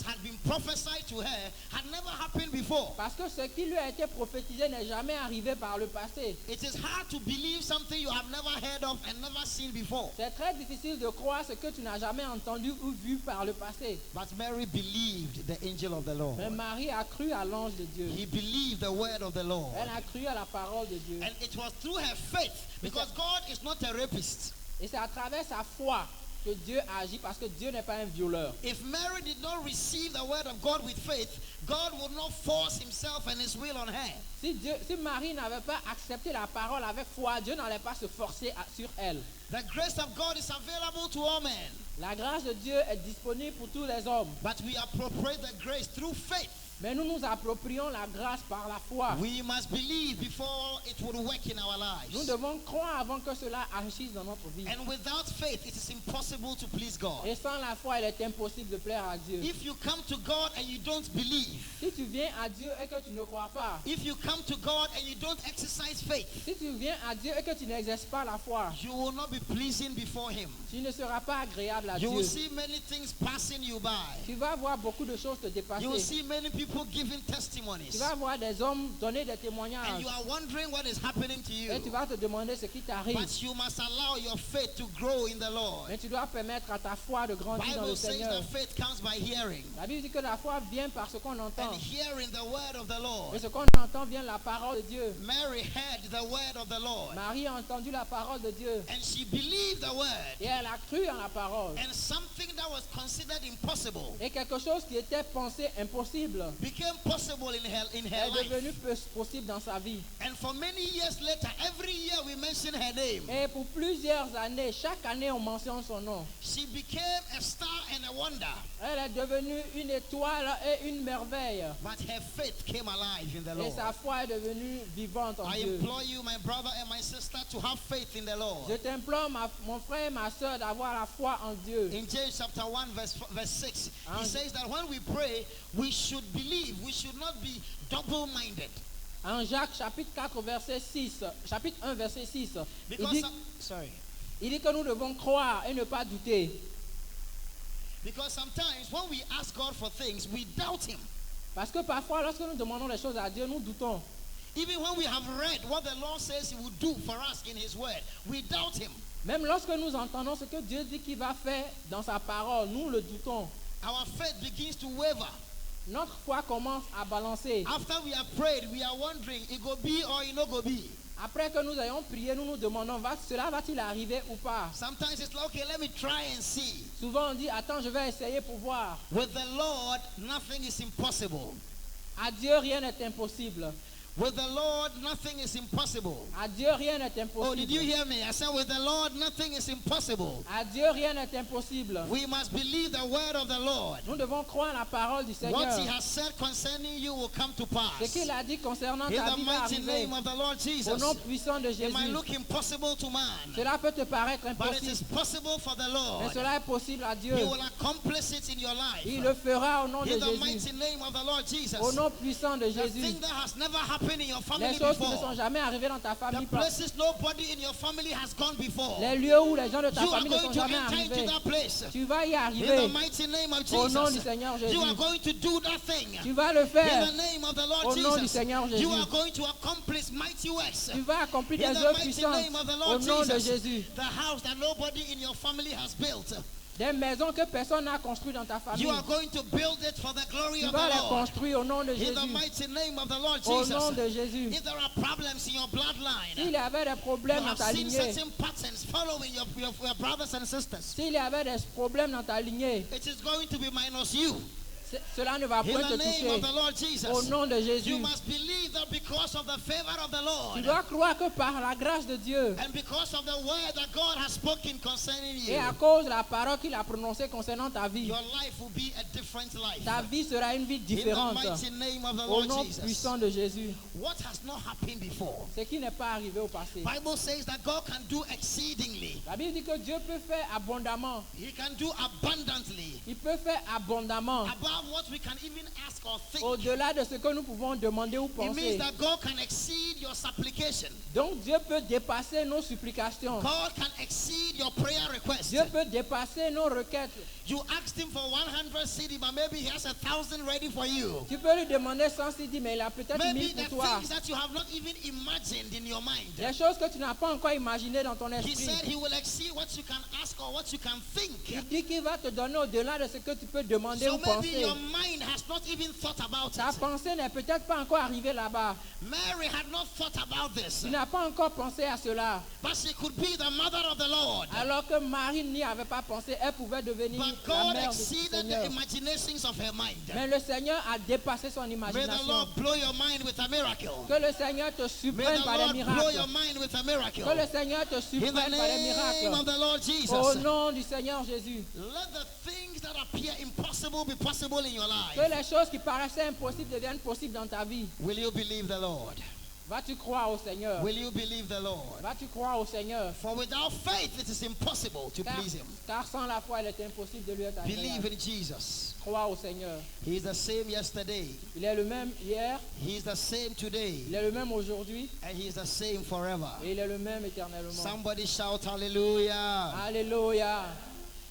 had been prophesied to her had never happened before. Parce que ce qui lui a été prophétisé n'est jamais arrivé par le passé. It is hard to believe something you have never heard of and never seen before. C'est très difficile de croire ce que tu n'as jamais entendu ou vu par le passé. But Mary believed the angel of the Lord. Mais Marie a cru à l'ange de Dieu. He believed the word of the Lord. Elle a cru à la parole de Dieu. And it was through her faith, because God is not a rapist. Et c'est à travers sa foi que Dieu agit, parce que Dieu n'est pas un violeur. If Mary did not receive the word of God with faith, God would not force himself and his will on her. Si Marie n'avait pas accepté la parole avec foi, Dieu n'allait pas se forcer sur elle. The grace of God is available to all men. La grâce de Dieu est disponible pour tous les hommes. But we appropriate the grace through faith. Mais nous nous approprions la grâce par la foi. We must believe before it would work in our lives. Nous devons croire avant que cela agisse dans notre vie. And without faith, it is impossible to please God. Et sans la foi, il est impossible de plaire à Dieu. If you come to God and you don't believe, Si tu viens à Dieu et que tu ne crois pas, if you come to God and you don't exercise faith, si tu viens à Dieu et que tu n'exerces pas la foi, you will not be pleasing before Him. tu ne seras pas agréable à You will Dieu. see many things passing you by. Tu vas voir beaucoup de choses te dépasser. You will see many people giving Tu testimonies. vas voir des hommes donner des And témoignages. you are wondering what is happening to Et tu you. vas te demander ce qui t'arrive. But you must allow your faith to grow in the Lord. Mais tu dois permettre à ta foi de grandir dans le Bible says Seigneur. that faith comes by hearing. La Bible dit que la foi vient par ce qu'on entend. And hearing the word of the Et Lord. ce qu'on entend vient de la parole de Dieu. Mary heard the word of the Lord. Marie a entendu la parole de Dieu. And she believed the word. Et elle a cru en la parole. And something that was considered impossible Et quelque chose qui était pensé impossible became possible in her est life. devenu possible dans sa vie. And for many years later, every year we mention her name. Et pour plusieurs années, chaque année on mentionne son nom. She became a star and a wonder. Elle est devenue une étoile et une merveille. But her faith came alive in the Et Lord. sa foi est devenue vivante en I Dieu. implore you, my brother and my sister, to have faith in the Je Lord. t'implore, mon frère et ma soeur, d'avoir la foi en Dieu. In James chapter 1, verse 6, he And- says that when we pray, we should believe. We should not be double-minded. En Jacques chapitre 4 verset 6, chapitre 1 verset 6, Because, sorry. il dit que nous devons croire et ne pas douter. Because sometimes when we ask God for things, we doubt Him. Parce que parfois, lorsque nous demandons des choses à Dieu, nous doutons. Even when we have read what the Lord says He will do for us in His Word, we doubt Him. Même lorsque nous entendons ce que Dieu dit qu'il va faire dans sa parole, nous le doutons. Our faith begins to waver. Notre foi commence à balancer. After we have prayed, we are wondering, it go be or it no go be. Après que nous ayons prié, nous nous demandons, cela va-t-il arriver ou pas? Sometimes it's like, okay, let me try and see. Souvent on dit, attends, je vais essayer pour voir. With the Lord, nothing is impossible. À Dieu, rien n'est impossible. With the Lord, nothing is impossible. À Dieu, rien n'est Oh, did you impossible. hear me? I said, with the Lord, nothing is impossible. À Dieu, rien n'est impossible. We must believe the word of the Lord. Nous devons croire la parole du What He Seigneur. has said concerning you will come to pass. Ce qu'il a dit concernant In ta the vie va mighty arriver. name of the Lord Au Jesus. nom puissant de It might Jésus. look impossible to man, Cela peut te paraître but it is impossible, possible for the mais Lord. cela est possible à Dieu. He will accomplish it in your life. Il le fera au nom de In the Jésus. mighty name of the Lord Jesus. Au nom puissant de The Jésus. thing that has never happened in your Les family choses qui ne sont before. jamais arrivées dans ta The famille. places nobody in your family has gone before. Les lieux où les gens de ta You are famille ne going sont to jamais enter into arrivés. that place. Tu vas y In the arriver. mighty name of Au nom du Jesus. Seigneur You are Jésus. going to do that thing. Tu vas le In faire. the name of the Lord Au nom du Jesus. Seigneur You Jésus. are going to accomplish mighty works. Tu vas accomplir In des the œuvres mighty puissantes. name of the Au Lord nom de Jesus. Jésus. The house that nobody in your family has built. Des maisons que personne n'a construites dans ta famille. You are going to build it for the glory Tu of vas the les Lord. construire au nom de In the Jésus. mighty name of the Lord Au nom Jesus. de Jésus. If there are problems in your bloodline, S'il y avait des you problèmes dans have ta seen lignée, certain patterns following your brothers and sisters, s'il y avait des problèmes dans ta lignée, it is going to be minus you. cela ne va In point te the name toucher. of the Lord Jesus. Au nom de You Jésus. must believe that because of the favor of the Tu Lord dois croire que par la grâce de Dieu and because of the word that God has spoken concerning et you, à cause de la parole qu'il a prononcée concernant ta vie, your life will be a different life. ta vie sera une vie In the différente. mighty name of the Au Lord nom Jesus. puissant de Jésus. What has not happened before? Ce qui n'est pas arrivé au passé. Bible says that God can do exceedingly. La Bible dit que Dieu peut faire abondamment. He can do abundantly Il peut faire abondamment. above above what we can even ask or think. au-delà de ce que nous pouvons demander ou It means penser. that God can exceed your supplication. Donc Dieu peut dépasser nos supplications. God can exceed your prayer request. Dieu peut dépasser nos requêtes. You asked him for 100 CD, but maybe he has 1,000 ready for you. Tu peux lui demander 100 CD, mais il a peut-être Maybe 1000 the pour toi. things that you have not even imagined in your mind. Des choses que tu n'as pas encore imaginées dans ton He esprit. said he will exceed what you can ask or what you can think. Il dit qu'il va te donner au-delà de ce que tu peux demander So ou maybe penser. your mind has not even thought about Ta it. pensée n'est peut-être pas encore arrivée là-bas. Mary had not thought about this, Tu n'as pas encore pensé à cela. but she could be the mother of the Lord. Alors que Marie n'y avait pas pensé, elle pouvait devenir But la God mère du exceeded the Seigneur. imaginations of her mind. Mais le Seigneur a dépassé son May the imagination. Lord blow your mind with a miracle. Que le Seigneur te May surprenne the par des Lord blow your miracles. mind with a miracle. Que le Seigneur te In surprenne the par des name of miracles. the Lord Au Jesus. nom du Seigneur Jésus. Let the things that appear impossible be possible in your life. Que les choses qui paraissaient impossibles deviennent possibles dans ta vie. Will you believe the Lord? Vas-tu croire au Seigneur? Will you believe the Lord? Vas-tu croire au Seigneur? For without faith it is impossible to please him. Car sans la foi, il est impossible de lui être Believe agréable. in Jesus. Crois au Seigneur. He is the same yesterday. Il est le même hier, He is the same today. il est le même aujourd'hui And he is the same forever. et il est le même éternellement. Somebody shout hallelujah. Alléluia.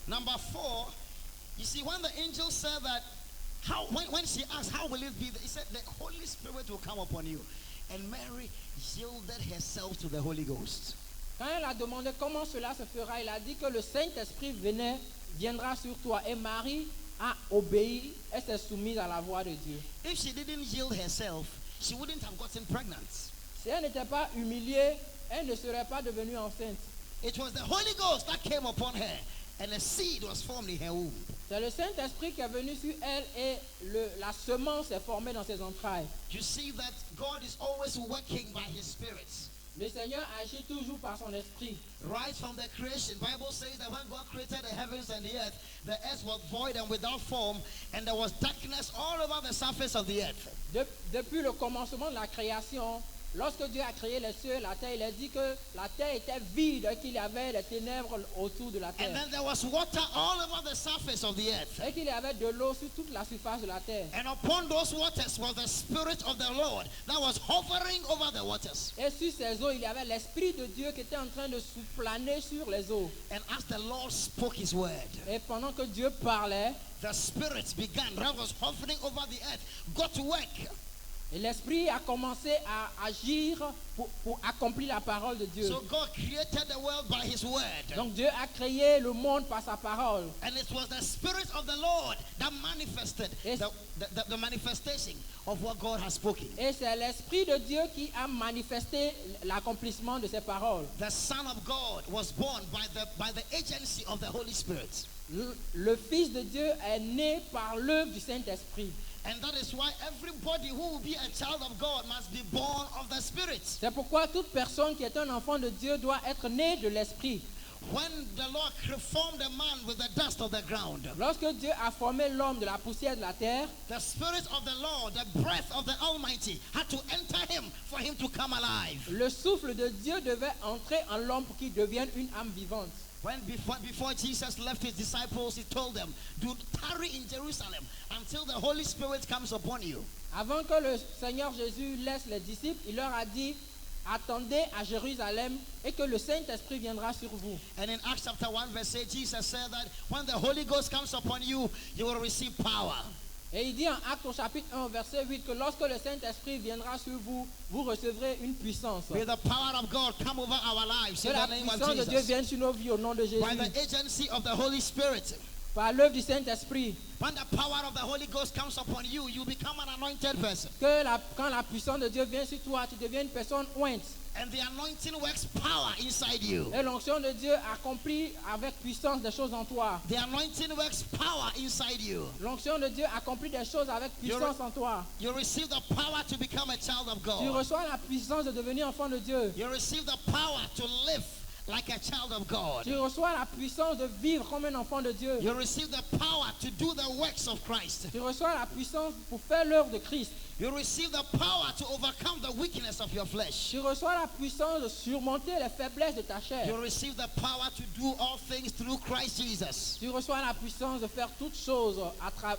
Number 4, you see, when the angel said that, when she asked, how will it be? He said, the Holy Spirit will come upon you. And Mary yielded herself to the Holy Ghost. Quand elle a demandé comment cela se fera, il a dit que le Saint-Esprit viendra sur toi. Et Marie a obéi, elle s'est soumise à la voix de Dieu. If she didn't yield herself, she wouldn't have gotten pregnant. Si elle n'était pas humiliée, elle ne serait pas devenue enceinte. It was the Holy Ghost that came upon her, and a seed was formed in her womb. C'est le Saint-Esprit qui est venu sur elle et la semence est formée dans ses entrailles. You see that God is always working by His Spirit. Le Seigneur agit toujours par son esprit. Right from the creation, Bible says that when God created the heavens and the earth was void and without form, and there was darkness all over the surface of the earth. Depuis le commencement de la création, lorsque Dieu a créé les cieux et la terre, il a dit que la terre était vide et qu'il y avait des ténèbres autour de la And terre. then there was water all over the surface of the earth. Et qu'il y avait de l'eau sur toute la surface de la terre. And upon those waters was the Spirit of the Lord that was hovering over the waters. Et sur ces eaux, il y avait l'Esprit de Dieu qui était en train de planer sur les eaux. And as the Lord spoke His word, Et pendant que Dieu parlait, the Spirit began, that was hovering over the earth, got to work. et l'Esprit a commencé à agir pour accomplir la parole de Dieu. So God created the world by His word. Donc Dieu a créé le monde par sa parole. And it was the Spirit of the Lord that manifested Yes. the manifestation of what God has spoken. Et c'est l'Esprit de Dieu qui a manifesté l'accomplissement de ces paroles. The Son of God was born by the agency of the Holy Spirit. Le Fils de Dieu est né par l'œuvre du Saint-Esprit. And that is why everybody who will be a child of God must be born of the Spirit. C'est pourquoi toute personne qui est un enfant de Dieu doit être née de l'Esprit. When the Lord formed a man with the dust of the ground, Lorsque Dieu a formé l'homme de la poussière de la terre, the Spirit of the Lord, the breath of the Almighty, had to enter him for him to come alive. le souffle de Dieu devait entrer en l'homme pour qu'il devienne une âme vivante. When before Jesus left his disciples, he told them, "Do tarry in Jerusalem until the Holy Spirit comes upon you." Avant que le Seigneur Jésus laisse les disciples, il leur a dit, attendez à Jérusalem et que le Saint-Esprit viendra sur vous. And in Acts chapter 1 verse 8, Jesus said that when the Holy Ghost comes upon you, you will receive power. Et il dit en Actes au chapitre 1 verset 8 que lorsque le Saint-Esprit viendra sur vous, vous recevrez une puissance. May the power of God come over our lives Que in la the name of puissance de Dieu Jesus. vienne sur nos vies au nom de Jésus. By the agency of the Holy Spirit. Par l'œuvre du Saint-Esprit. When the power of the Holy Ghost comes upon you, you become an anointed person. Quand la puissance de Dieu vient sur toi, tu deviens une personne ointe. And the anointing works power inside you. Et l'onction de Dieu accomplit avec puissance des choses en toi. The anointing works power inside you. L'onction de Dieu accomplit des choses avec puissance en toi. You receive the power to become a child of Tu God. reçois la puissance de devenir enfant de Dieu. You receive the power to live like a child of God. Tu reçois la puissance de vivre comme un enfant de Dieu. You receive the power to do the works of Christ. Tu reçois la puissance pour faire l'œuvre de Christ. You receive the power to overcome the weakness of your flesh. Tu reçois la puissance de surmonter les faiblesses de ta chair. You receive the power to do all things through Christ Jesus. Tu reçois la puissance de faire toutes choses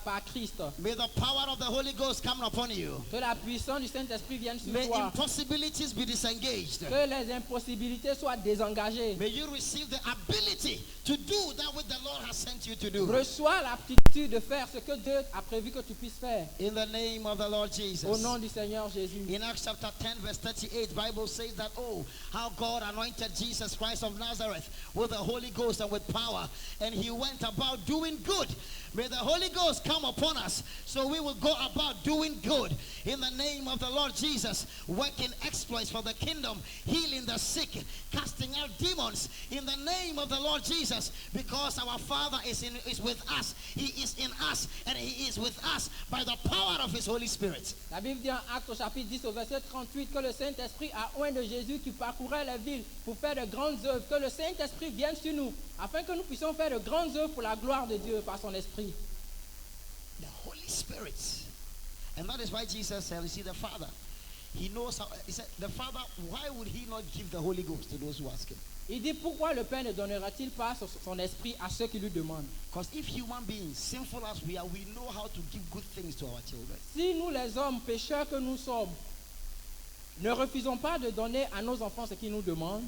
par Christ. May the power of the Holy Ghost come upon you. Que la puissance du Saint-Esprit vienne sur May toi. impossibilities be disengaged. Que les impossibilités soient désengagées. May you receive the ability to do that which the Lord has sent you to do. Reçois l'aptitude de faire ce que Dieu a prévu que tu puisses faire. In the name of the Lord Jesus. Au nom du Seigneur Jésus. In Acts chapter 10 verse 38, Bible says that, oh, how God anointed Jesus Christ of Nazareth with the Holy Ghost and with power. And he went about doing good. May the Holy Ghost come upon us so we will go about doing good. In the name of the Lord Jesus, working exploits for the kingdom, healing the sick, casting out demons. In the name of the Lord Jesus, because our Father is with us. He is in us and he is with us by the power of his Holy Spirit. La Bible dit en Actes au chapitre 10 au verset 38 que le Saint-Esprit a oint de Jésus qui parcourait les villes pour faire de grandes œuvres. Que le Saint-Esprit vienne sur nous afin que nous puissions faire de grandes œuvres pour la gloire de Dieu par son Esprit. The Holy Spirit. And that is why Jesus said, you see, the Father, he knows how, he said, the Father, why would he not give the Holy Ghost to those who ask him? Il dit pourquoi le Père ne donnera-t-il pas son esprit à ceux qui lui demandent? Because if human beings, sinful as we are, we know how to give good things to our children. Si nous les hommes pécheurs que nous sommes ne refusons pas de donner à nos enfants ce qu'ils nous demandent,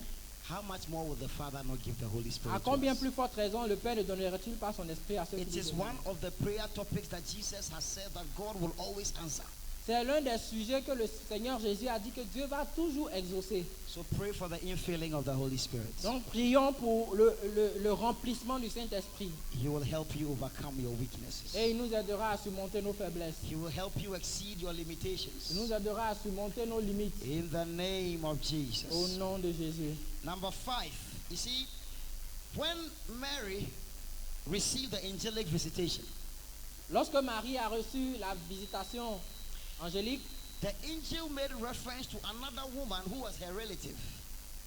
How much more will the Father not give the Holy Spirit à to combien us? plus forte raison le Père ne donnerait-il pas son esprit à ceux qui It lui is demandent? one of the prayer topics that Jesus has said that God will always answer. C'est l'un des sujets que le Seigneur Jésus a dit que Dieu va toujours exaucer. So pray for the infilling of the Holy Spirit. Donc prions pour le remplissement du Saint-Esprit. He will help you overcome your weaknesses. Et il nous aidera à surmonter nos faiblesses. He will help you exceed your Il limitations. nous aidera à surmonter nos limites. In the name of Au Jesus. nom de Jésus. Number 5. You see, when Mary received the angelic visitation, Lorsque Marie a reçu la visitation angélique, the angel made reference to another woman who was her relative.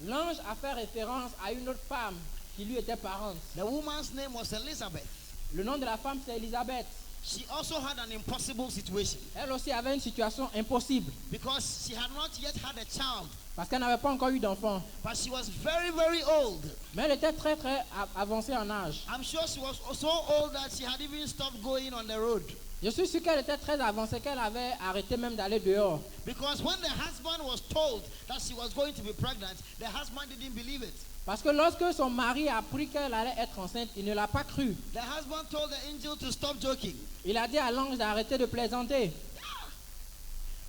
l'ange a fait référence à une autre femme qui lui était parente. The woman's name was Elizabeth. Le nom de la femme, c'est Élisabeth. She also had an impossible situation Elle aussi avait une situation impossible because she had not yet had a child, parce qu'elle n'avait pas encore eu d'enfant. but she was very, very old. Mais elle était très très avancée en âge. I'm sure she was so old that she had even stopped going on the road. Je suis sûr qu'elle était très avancée, qu'elle avait arrêté même d'aller dehors. Because when the husband was told that she was going to be pregnant, the husband didn't believe it. Parce que lorsque son mari a appris qu'elle allait être enceinte, il ne l'a pas cru. The husband told the angel to stop joking. Il a dit à l'ange d'arrêter de plaisanter.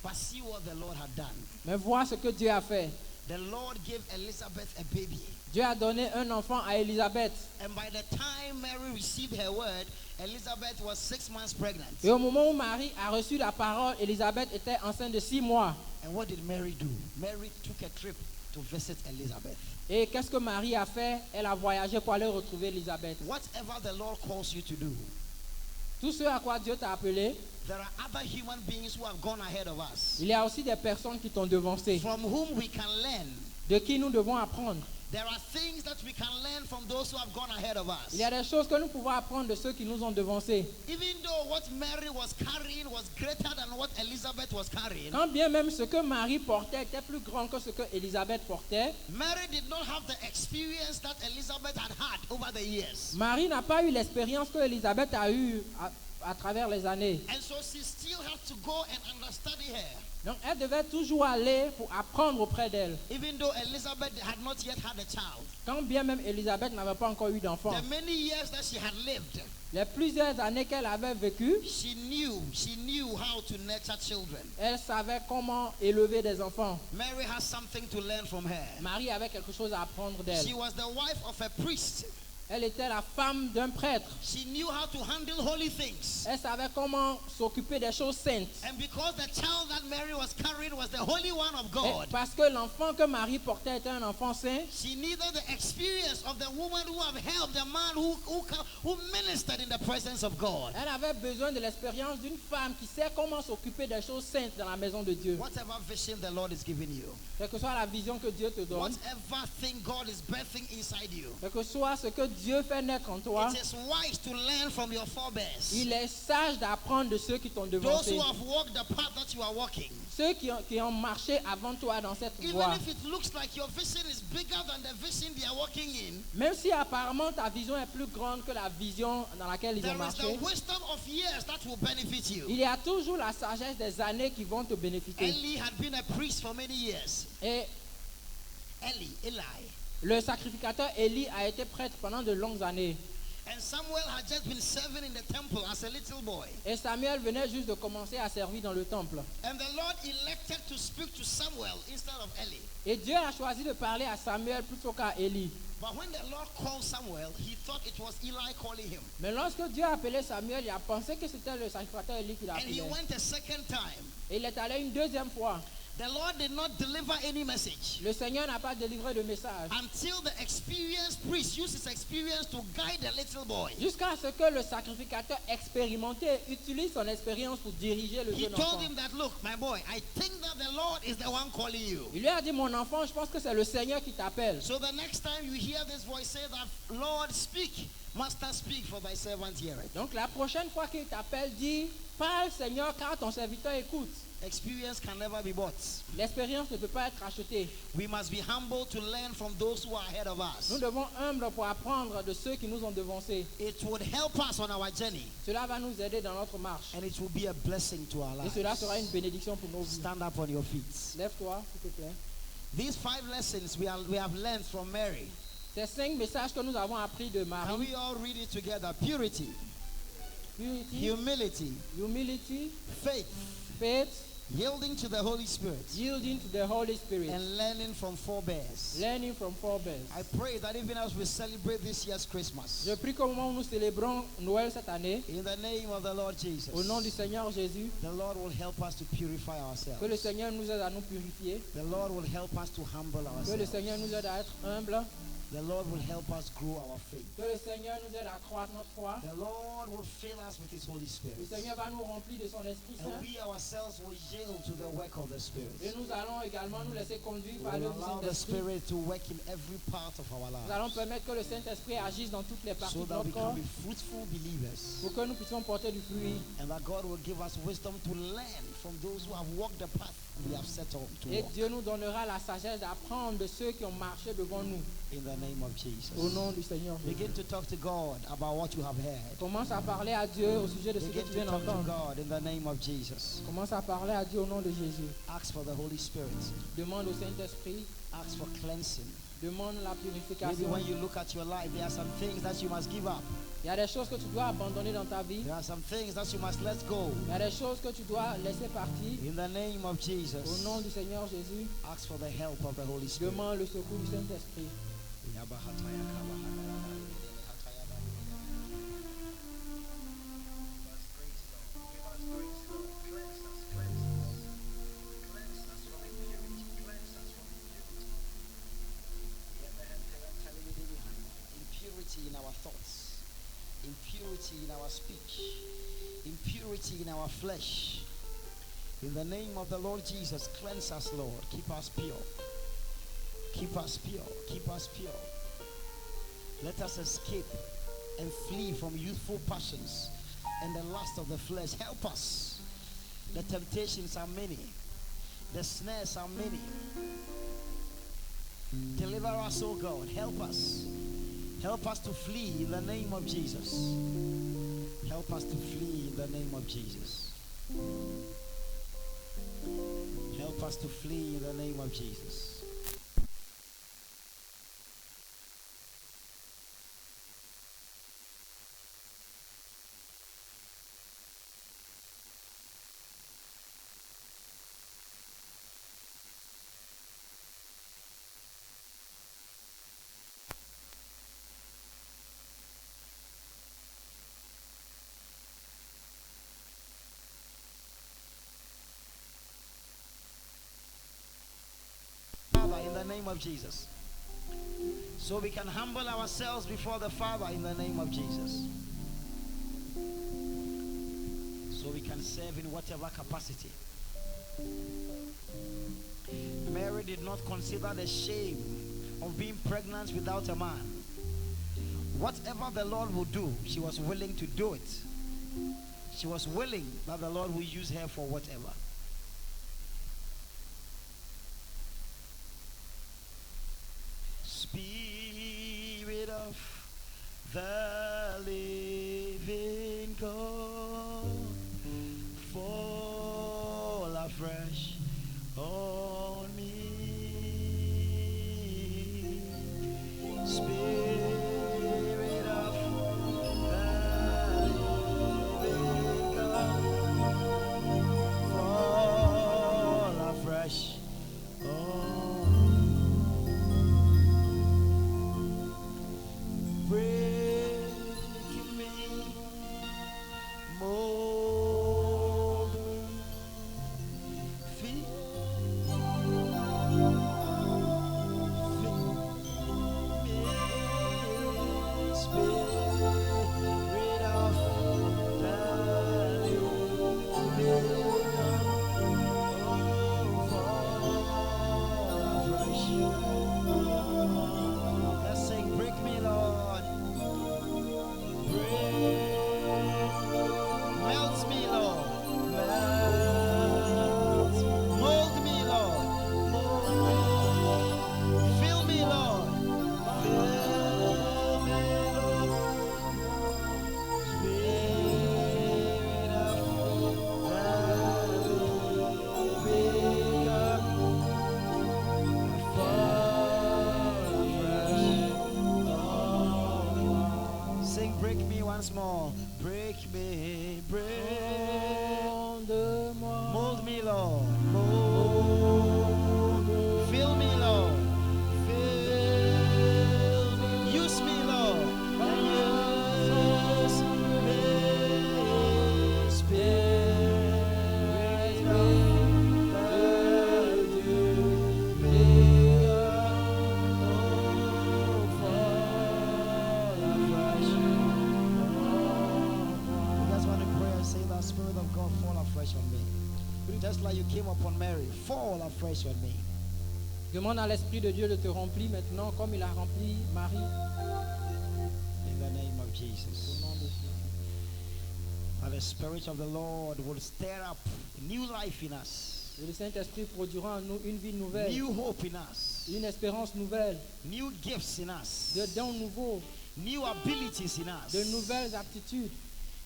But see what the Lord had done. Mais vois ce que Dieu a fait. The Lord gave Elizabeth a baby. Dieu a donné un enfant à Élisabeth. And by the time Mary received her word, Elizabeth was 6 months pregnant. Et au moment où Marie a reçu la parole, Élisabeth était enceinte de 6 mois. And what did Mary do? Mary took a trip to visit Elizabeth. Et qu'est-ce que Marie a fait? Elle a voyagé pour aller retrouver Élisabeth. Whatever the Lord calls you to do, Tout ce à quoi Dieu t'a appelé, there are other human beings who have gone ahead of us, il y a aussi des personnes qui t'ont devancé, from whom we can learn. de qui nous devons apprendre. There are things that we can learn from those who have gone ahead of us. Il y a des choses que nous pouvons apprendre de ceux qui nous ont devancés. Even though what Mary was carrying was greater than what Elizabeth was carrying, Quand bien même ce que Marie portait était plus grand que ce que Élisabeth portait, Mary did not have the experience that Elizabeth had had over the years. Marie n'a pas eu l'expérience que Élisabeth a eue à travers les années. And so she still had to go and understudy her. Donc elle devait toujours aller pour apprendre auprès d'elle. Even though Elizabeth had not yet had a child. Quand bien même Élisabeth n'avait pas encore eu d'enfant. The many years that she had lived, Les plusieurs années qu'elle avait vécues, she knew how to nurture children. elle savait comment élever des enfants. Mary has something to learn from her. Marie avait quelque chose à apprendre d'elle. She was the wife of a priest. Elle était la femme d'un prêtre. She knew how to handle holy things. Elle savait comment s'occuper des choses saintes. And because the child that Mary was carrying was the Holy One of Et God, parce que l'enfant que Marie portait était un enfant saint, she needed the experience of the woman who have helped the man who ministered in the presence of God. elle avait besoin de l'expérience d'une femme qui sait comment s'occuper des choses saintes dans la maison de Dieu. Whatever vision the Lord is giving you, Quelle que soit la vision que Dieu te donne, whatever thing God is birthing inside you, quel que soit ce que Dieu fait naître en toi, it is wise to learn from your forebears. il est sage d'apprendre de ceux qui t'ont Those devancé. who have walked the path that you are walking. Ceux qui ont marché avant toi dans cette Even voie. if it looks like your vision is bigger than the vision they are walking in, Même si apparemment ta vision est plus grande que la vision dans laquelle ils ont there is marché, the wisdom of years that will benefit you. il y a toujours la sagesse des années qui vont te bénéficier. Eli had been a priest for many years. Et Eli. le sacrificateur Élie a été prêtre pendant de longues années. And Samuel had just been serving in the temple as a little boy. Et Samuel venait juste de commencer à servir dans le temple. And the Lord elected to speak to Samuel instead of Eli. Et Dieu a choisi de parler à Samuel plutôt qu'à Élie. But when the Lord called Samuel, he thought it was Eli calling him. Mais lorsque Dieu a appelé Samuel, il a pensé que c'était le sacrificateur Élie qui And he l'appelait. went a second time. Et il est allé une deuxième fois. The Lord did not deliver any message Le Seigneur n'a pas délivré de message. until the experienced priest used his experience to guide the little boy. Jusqu'à ce que le sacrificateur expérimenté utilise son expérience pour diriger le He jeune told enfant. him that, look, my boy, I think that the Lord is the one calling you. Il lui a dit, mon enfant, je pense que c'est le Seigneur qui t'appelle. So the next time you hear this voice, say that, Lord, speak. Master, speak, for thy servant heareth. Donc la prochaine fois qu'il t'appelle, dis, parle Seigneur, car ton serviteur écoute. Experience can never be bought. L'expérience ne peut pas être achetée. We must be humble to learn from those who are ahead of Nous us. devons humbles pour apprendre de ceux qui nous ont devancés. It would help us on our journey, Cela va nous aider dans notre marche. and it will be a blessing to our Et cela sera une lives. bénédiction pour nos vies. Stand up on your feet. Lève-toi, s'il te plaît. These 5 lessons we have learned from Mary. Ces 5 messages que nous avons appris de Can Marie. we all read it together? Purity, Purity, humility, humility, faith, faith, yielding to the Holy Spirit, yielding to the Holy Spirit, and learning from forebears. learning from forebears. I pray that even as we celebrate this year's Christmas, Je prie qu'au moment où nous célébrons Noël cette année, in the name of the Lord Jesus, au nom du Seigneur Jésus, the Lord will help us to purify que le ourselves. Seigneur nous aide à nous purifier, The Lord will help us to humble que le ourselves. Seigneur nous aide à être humble, The Lord will help us grow our faith. que le Seigneur nous aide à croître notre foi. The Lord will fill us with His Holy Le Spirit. Seigneur va nous remplir de son Esprit And Saint. we ourselves will yield to the work of the Et Spirit. nous allons également nous laisser conduire We par will le allow the Saint-Esprit. Spirit to work in every part of our Nous allons lives permettre que le Saint-Esprit agisse dans toutes les parties so de that we notre can corps be fruitful believers. pour que nous puissions porter du fruit. And that God will give us wisdom to learn from those who have walked the path we have set out to Et walk. Dieu nous donnera la sagesse d'apprendre de ceux qui ont marché devant nous. In the name of Au Jesus. nom du Seigneur Jésus. Begin to talk to God about what you have heard. Commence à parler à Dieu au sujet de ce que Begin tu to viens talk to d'entendre. God in the name of Jesus. Commence à parler à Dieu au nom de Jésus. Ask for the Holy Spirit. Demande au Saint-Esprit. Ask for cleansing. Demande la Maybe purification. when you look at your life, there are some things that you must give up. Il y a des choses que tu dois abandonner dans ta vie. There are some things that you must let go. Il y a des choses que tu dois laisser partir. In the name of Au Jesus, nom du Seigneur Jésus, ask for the help of the Holy Spirit. demande le secours du Saint-Esprit. Impurity in our thoughts, impurity in our speech, impurity in our flesh. In the name of the Lord Jesus, cleanse us, Lord. Keep us pure. Keep us pure. Keep us pure. Let us escape and flee from youthful passions and the lust of the flesh. Help us. The temptations are many. The snares are many. Deliver us, oh God. Help us. Help us to flee in the name of Jesus. Help us to flee in the name of Jesus. Help us to flee in the name of Jesus. name of Jesus. So we can humble ourselves before the Father in the name of Jesus. So we can serve in whatever capacity. Mary did not consider the shame of being pregnant without a man. Whatever the Lord would do, she was willing to do it. She was willing that the Lord will use her for whatever. Spirit of the living God, fall afresh on me. Spirit of the living God, fall afresh on me. Break me, mold me, let's sing, break me, Lord. Break, melt me, Lord. Melt, mold me, Lord. Mold, fill me, Lord. Fill me, Lord. Spirit of the living God, fall afresh. Sing, break me once more. Break me, break. Mold me, Lord. Mold. Fill me, Lord. Fill me. Use me, Lord. And use me. Spirit of the living God, fall afresh. You guys want to pray and say that Spirit of God fall afresh on me. Just like you came upon Mary, fall afresh on me. Demande à l'Esprit de Dieu de te remplir maintenant comme il a rempli Marie. In the name of Au Jesus. nom de Jésus. That the Spirit of the Lord will stir up new life in us, Et le Saint-Esprit produira en nous une vie nouvelle, new hope in us, une espérance nouvelle, new gifts in us, de dons nouveaux, new abilities in us. de nouvelles aptitudes.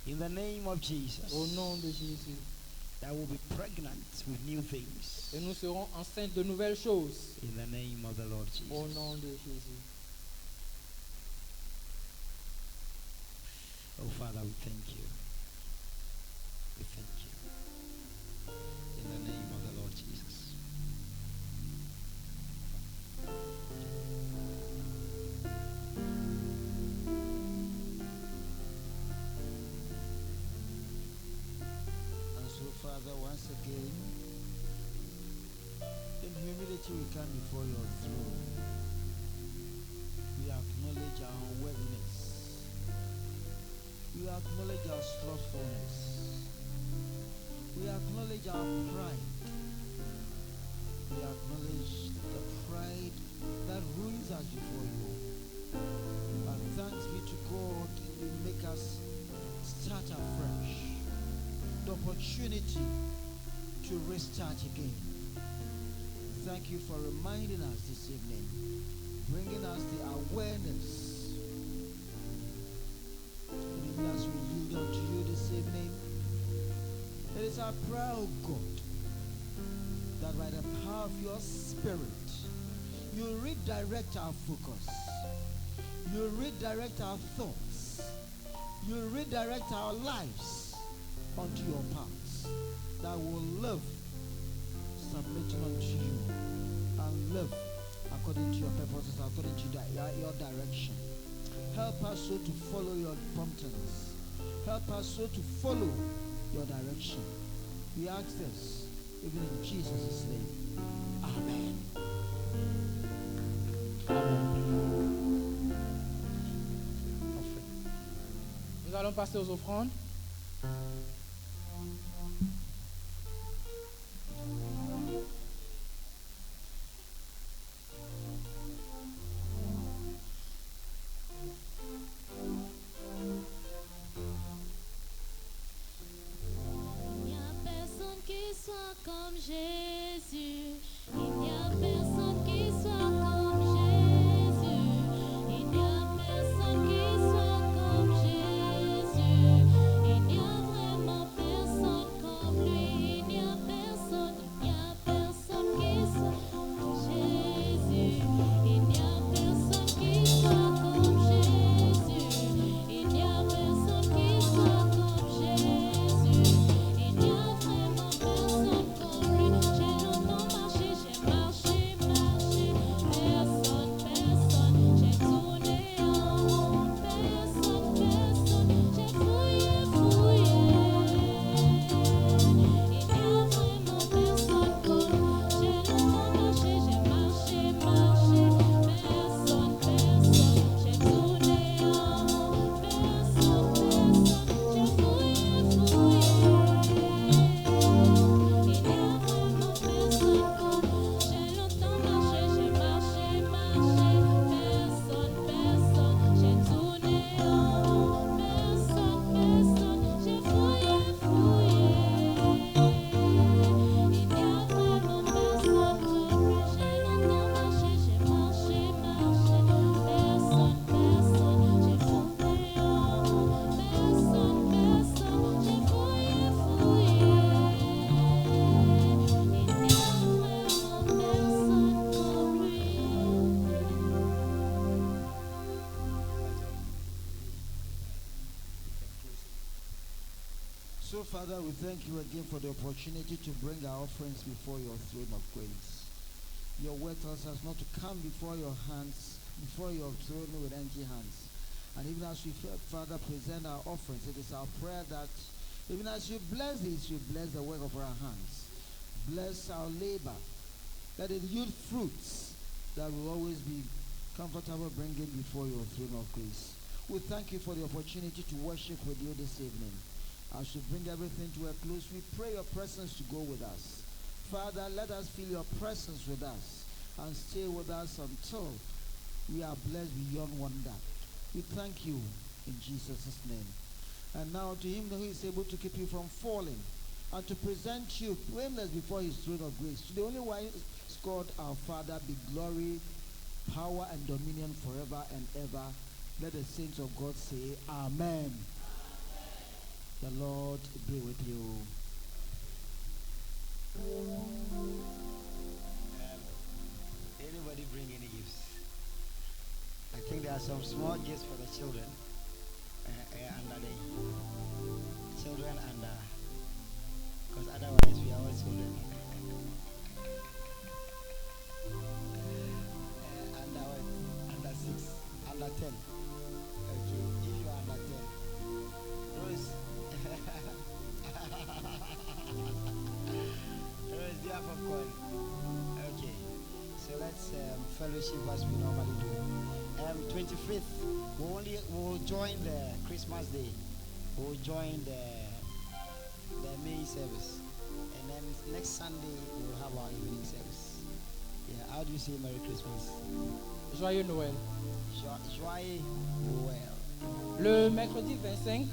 In the name of Jesus. Au nom de Jésus. That will be pregnant with new things. Et nous serons enceintes de nouvelles choses. In the name of the Lord Jesus. Au nom de Jésus. Oh Father, we thank you. We thank you. In the name of the Lord Jesus. And so, Father, once again, in humility we come before your throne. We acknowledge our unworthiness. We acknowledge our slothfulness. We acknowledge our pride. We acknowledge the pride that ruins us before you. And thanks be to God, you make us start afresh. The opportunity to restart again. Thank you for reminding us this evening, bringing us the awareness. And even as we yield unto you this evening, it is our prayer, O God, that by the power of your Spirit, you redirect our focus, you redirect our thoughts, you redirect our lives onto your paths, that will live submitting unto you and live according to your purposes, according to your direction. Help us so to follow your promptings. Help us so to follow your direction. We ask this even in Jesus' name. Amen. allons passer aux offrandes. Il n'y a personne qui soit comme Jésus. Il n'y a personne qui soit comme Jésus. Il n'y a personne qui soit comme Jésus. Il n'y a vraiment personne comme lui. Il n'y a personne qui soit comme Jésus. Il n'y a personne qui soit comme Jésus. Il n'y a personne qui soit comme Jésus. Il n'y a vraiment personne comme lui. J'ai longtemps marché, marché. Personne, j'ai tourné en rond. Personne, j'ai fouillé. Il n'y a vraiment personne comme. J'ai longtemps marché. Personne, j'ai tourné en rond. Personne, j'ai fouillé. Il n'y a vraiment personne comme. J'ai longtemps marché. Personne, j'ai tourné en rond. Personne, j'ai fouillé. Il n'y a vraiment personne comme lui. J'ai longtemps marché. Personne, j'ai tourné en rond. Personne, j'ai fouillé. Il n'y a vraiment personne comme lui. So, Father, we thank you again for the opportunity to bring our offerings before your throne of grace. Your word tells us not to come before your throne with empty hands. And even as we, Father, present our offerings, it is our prayer that even as you bless this, you bless the work of our hands. Bless our labor. Let it yield fruits that will always be comfortable bringing before your throne of grace. We thank you for the opportunity to worship with you this evening. As we bring everything to a close, we pray your presence to go with us. Father, let us feel your presence with us and stay with us until we are blessed beyond wonder. We thank you in Jesus' name. And now to him who is able to keep you from falling and to present you blameless before his throne of grace. To the only wise God, our Father, be glory, power, and dominion forever and ever. Let the saints of God say, Amen. The Lord be with you. Anybody bring any gifts? I think there are some small gifts for the children. Under the children under, because otherwise we are all children. Under 6, under 10. Okay, if you are under 10. Rose. Rose, do you have popcorn? Okay, so let's fellowship as we normally do. 25th, we'll join the Christmas Day. We'll join the main service. And then next Sunday, we'll have our evening service. Yeah, how do you say Merry Christmas? Joyeux Noël. Joyeux Noël. Le mercredi 25,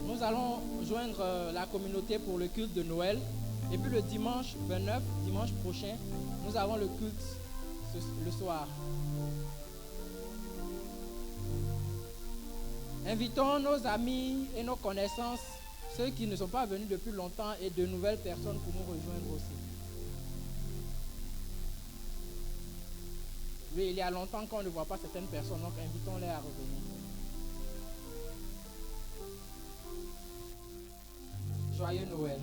nous allons joindre la communauté pour le culte de Noël. Et puis le dimanche 29, dimanche prochain, nous avons le culte le soir. Invitons nos amis et nos connaissances, ceux qui ne sont pas venus depuis longtemps et de nouvelles personnes pour nous rejoindre aussi. Oui, il y a longtemps qu'on ne voit pas certaines personnes, donc invitons-les à revenir. Joyeux Noël.